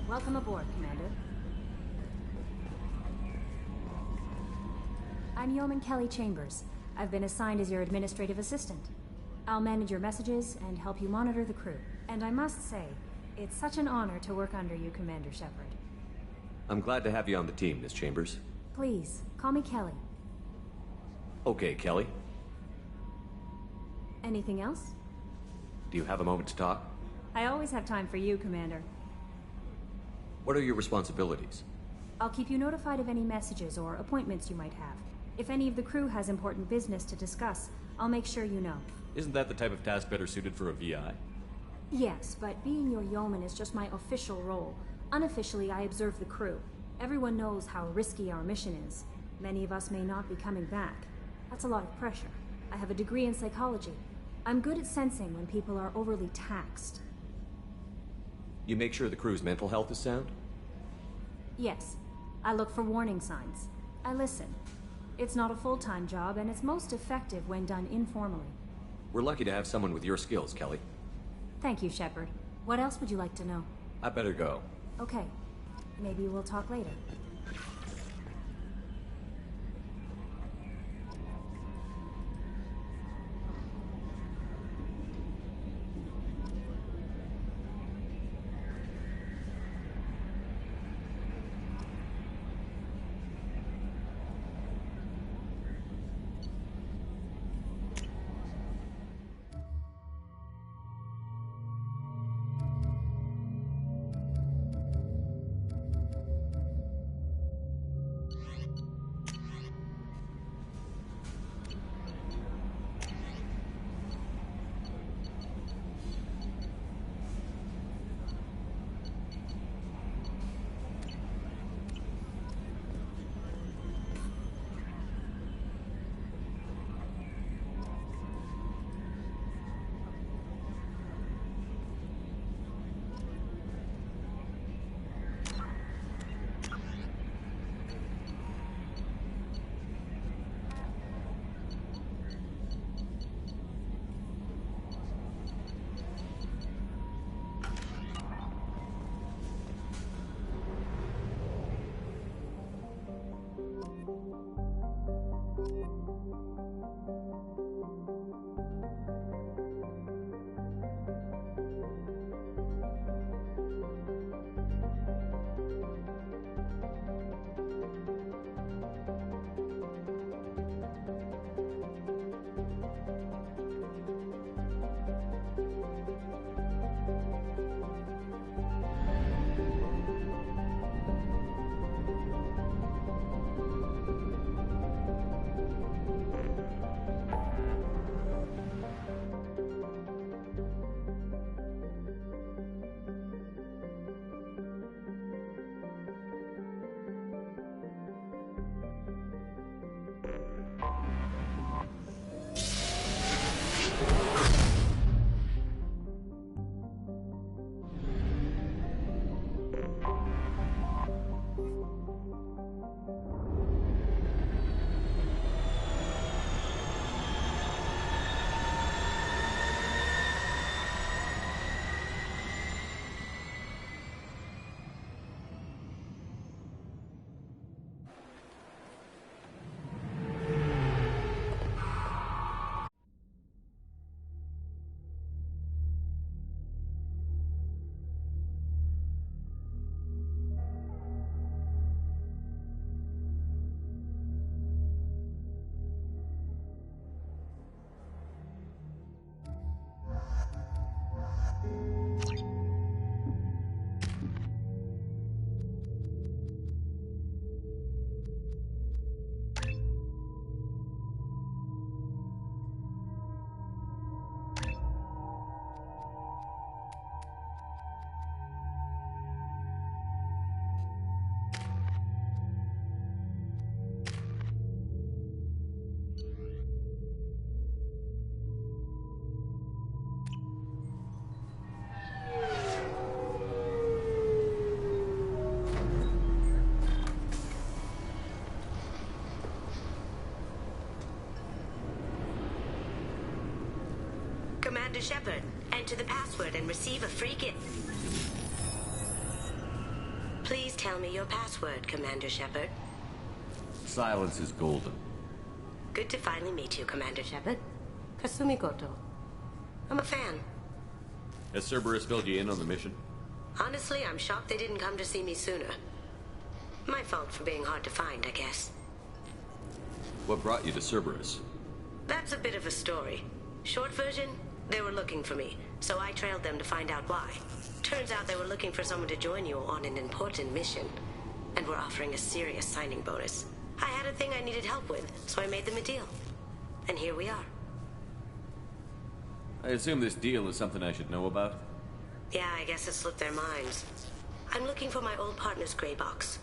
Welcome aboard, Commander. I'm Yeoman Kelly Chambers. I've been assigned as your administrative assistant. I'll manage your messages and help you monitor the crew. And I must say, it's such an honor to work under you, Commander Shepard.
I'm glad to have you on the team, Miss Chambers.
Please, call me Kelly.
Okay, Kelly.
Anything else?
Do you have a moment to talk?
I always have time for you, Commander.
What are your responsibilities?
I'll keep you notified of any messages or appointments you might have. If any of the crew has important business to discuss, I'll make sure you know.
Isn't that the type of task better suited for a VI?
Yes, but being your yeoman is just my official role. Unofficially, I observe the crew. Everyone knows how risky our mission is. Many of us may not be coming back. That's a lot of pressure. I have a degree in psychology. I'm good at sensing when people are overly taxed.
You make sure the crew's mental health is sound?
Yes. I look for warning signs. I listen. It's not a full-time job, and it's most effective when done informally.
We're lucky to have someone with your skills, Kelly.
Thank you, Shepard. What else would you like to know?
I better go.
Okay. Maybe we'll talk later.
Commander Shepard, enter the password and receive a free gift. Please tell me your password, Commander Shepard.
Silence is golden.
Good to finally meet you, Commander Shepard. Kasumi Goto. I'm a fan.
Has Cerberus filled you in on the mission?
Honestly, I'm shocked they didn't come to see me sooner. My fault for being hard to find, I guess.
What brought you to Cerberus?
That's a bit of a story. Short version, they were looking for me, so I trailed them to find out why. Turns out they were looking for someone to join you on an important mission, and were offering a serious signing bonus. I had a thing I needed help with, so I made them a deal. And here we are.
I assume this deal is something I should know about?
Yeah, I guess it slipped their minds. I'm looking for my old partner's gray box.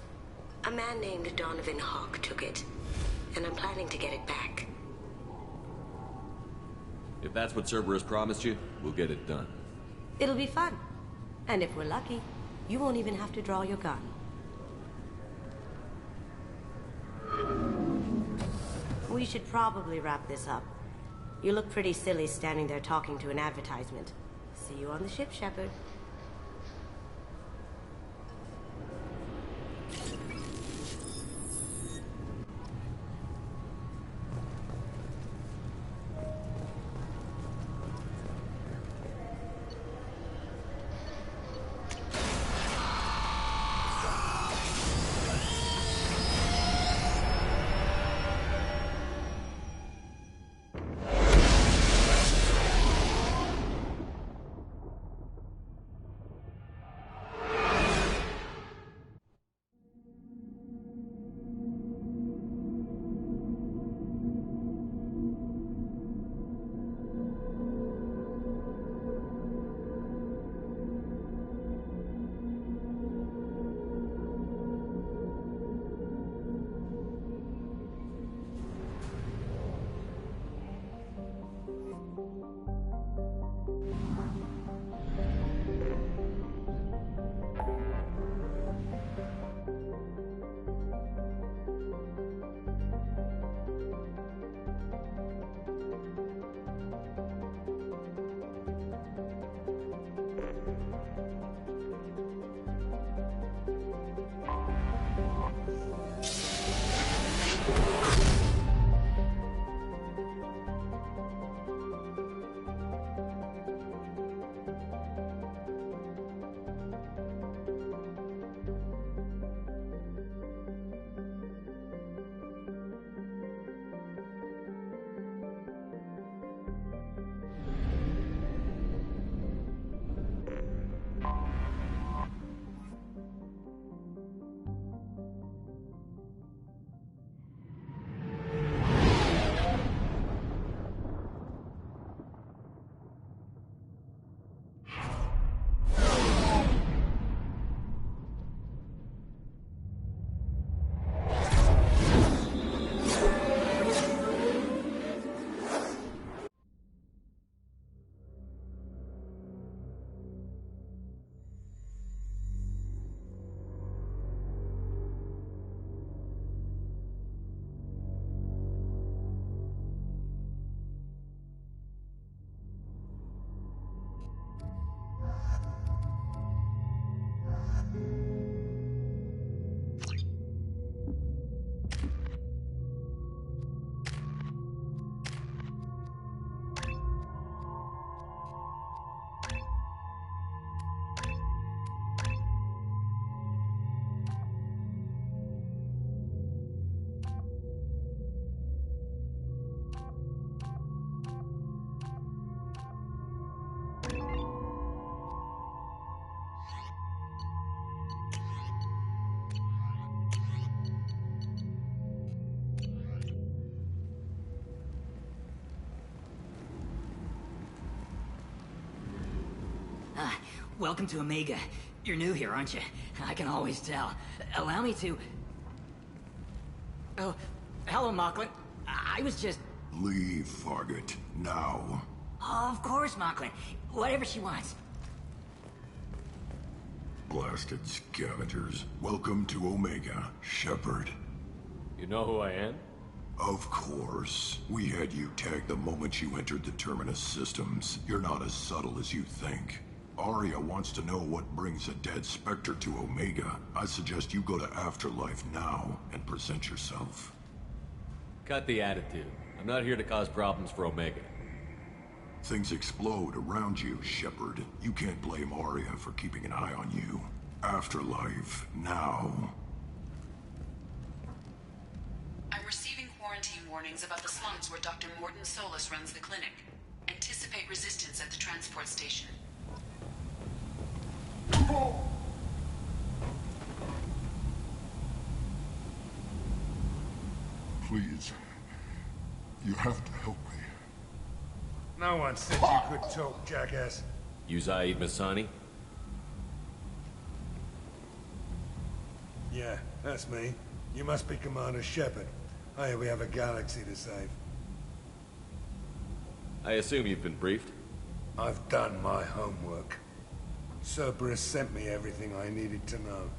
A man named Donovan Hawk took it, and I'm planning to get it back.
If that's what Cerberus promised you, we'll get it done.
It'll be fun. And if we're lucky, you won't even have to draw your gun. We should probably wrap this up. You look pretty silly standing there talking to an advertisement. See you on the ship, Shepard.
Welcome to Omega. You're new here, aren't you? I can always tell. Allow me to... Oh, hello, Mocklin. I was just...
Leave, Fargate. Now.
Oh, of course, Mocklin. Whatever she wants.
Blasted scavengers. Welcome to Omega, Shepard.
You know who I am?
Of course. We had you tagged the moment you entered the Terminus systems. You're not as subtle as you think. Arya wants to know what brings a dead Spectre to Omega. I suggest you go to Afterlife now and present yourself.
Cut the attitude. I'm not here to cause problems for Omega.
Things explode around you, Shepard. You can't blame Arya for keeping an eye on you. Afterlife now.
I'm receiving quarantine warnings about the slums where Dr. Mordin Solus runs the clinic. Anticipate resistance at the transport station.
Please. You have to help me.
No one said you could talk, jackass.
You Zaid Masani?
Yeah, that's me. You must be Commander Shepard. Hey, we have a galaxy to save.
I assume you've been briefed?
I've done my homework. Cerberus sent me everything I needed to know.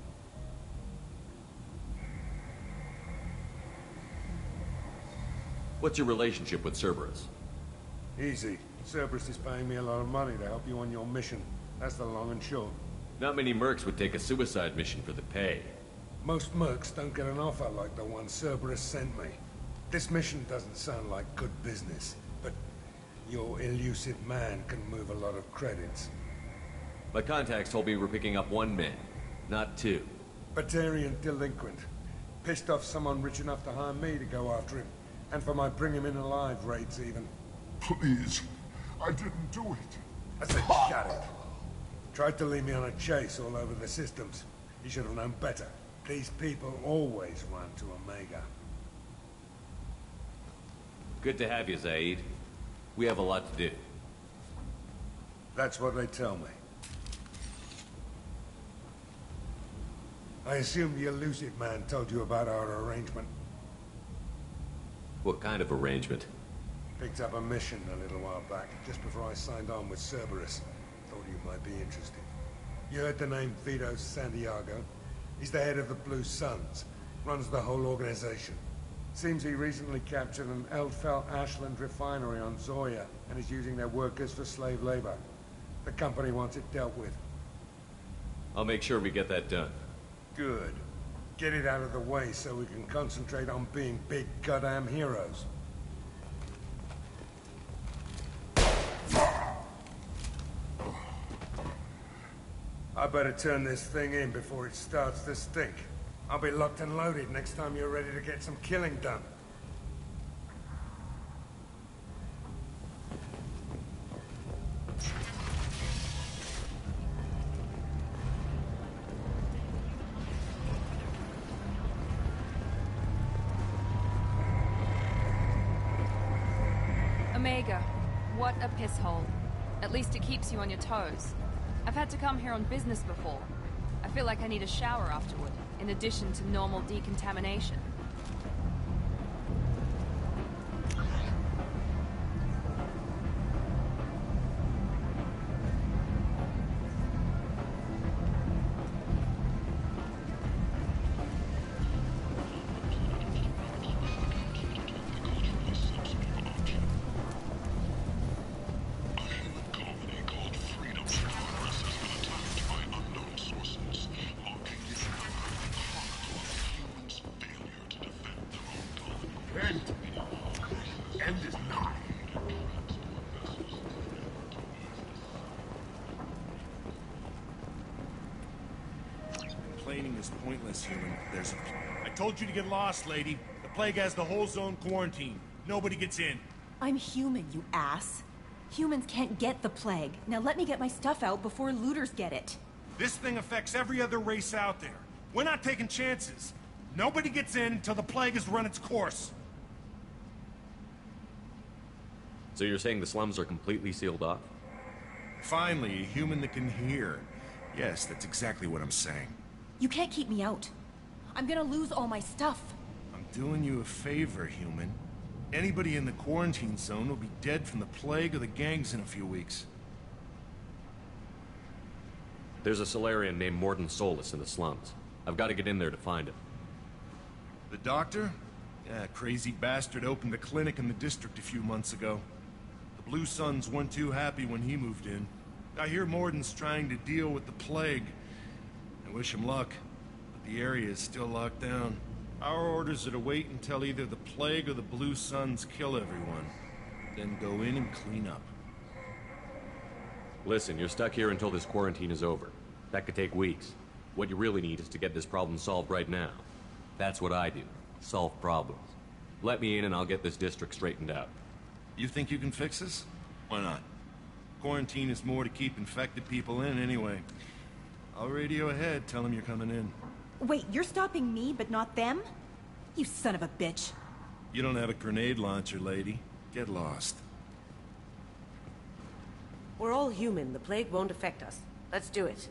What's your relationship with Cerberus?
Easy. Cerberus is paying me a lot of money to help you on your mission. That's the long and short.
Not many mercs would take a suicide mission for the pay.
Most mercs don't get an offer like the one Cerberus sent me. This mission doesn't sound like good business, but your elusive man can move a lot of credits.
My contacts told me we're picking up 1 man, not 2.
Batarian delinquent. Pissed off someone rich enough to hire me to go after him. And for my bring him in alive raids even.
Please. I didn't do it.
I said shut it. Tried to lead me on a chase all over the systems. He should have known better. These people always run to Omega.
Good to have you, Zaid. We have a lot to do.
That's what they tell me. I assume the elusive man told you about our arrangement.
What kind of arrangement?
Picked up a mission a little while back, just before I signed on with Cerberus. Thought you might be interested. You heard the name Vito Santiago? He's the head of the Blue Suns. Runs the whole organization. Seems he recently captured an Eldfell Ashland refinery on Zoya and is using their workers for slave labor. The company wants it dealt with.
I'll make sure we get that done.
Good. Get it out of the way so we can concentrate on being big goddamn heroes. I better turn this thing in before it starts to stink. I'll be locked and loaded next time you're ready to get some killing done.
Omega, what a piss hole. At least it keeps you on your toes. I've had to come here on business before. I feel like I need a shower afterward, in addition to normal decontamination.
End is nigh.
Complaining is pointless, human. I told you to get lost, lady. The plague has the whole zone quarantined. Nobody gets in.
I'm human, you ass. Humans can't get the plague. Now let me get my stuff out before looters get it.
This thing affects every other race out there. We're not taking chances. Nobody gets in until the plague has run its course.
So you're saying the slums are completely sealed off?
Finally, a human that can hear. Yes, that's exactly what I'm saying.
You can't keep me out. I'm gonna lose all my stuff.
I'm doing you a favor, human. Anybody in the quarantine zone will be dead from the plague or the gangs in a few weeks.
There's a Solarian named Mordin Solus in the slums. I've got to get in there to find him.
The doctor? Yeah, crazy bastard opened a clinic in the district a few months ago. The Blue Suns weren't too happy when he moved in. I hear Morden's trying to deal with the plague. I wish him luck, but the area is still locked down. Our orders are to wait until either the plague or the Blue Suns kill everyone, then go in and clean up.
Listen, you're stuck here until this quarantine is over. That could take weeks. What you really need is to get this problem solved right now. That's what I do. Solve problems. Let me in and I'll get this district straightened out.
You think you can fix this? Why not? Quarantine is more to keep infected people in anyway. I'll radio ahead, tell them you're coming in.
Wait, you're stopping me, but not them? You son of a bitch.
You don't have a grenade launcher, lady. Get lost.
We're all human. The plague won't affect us. Let's do it.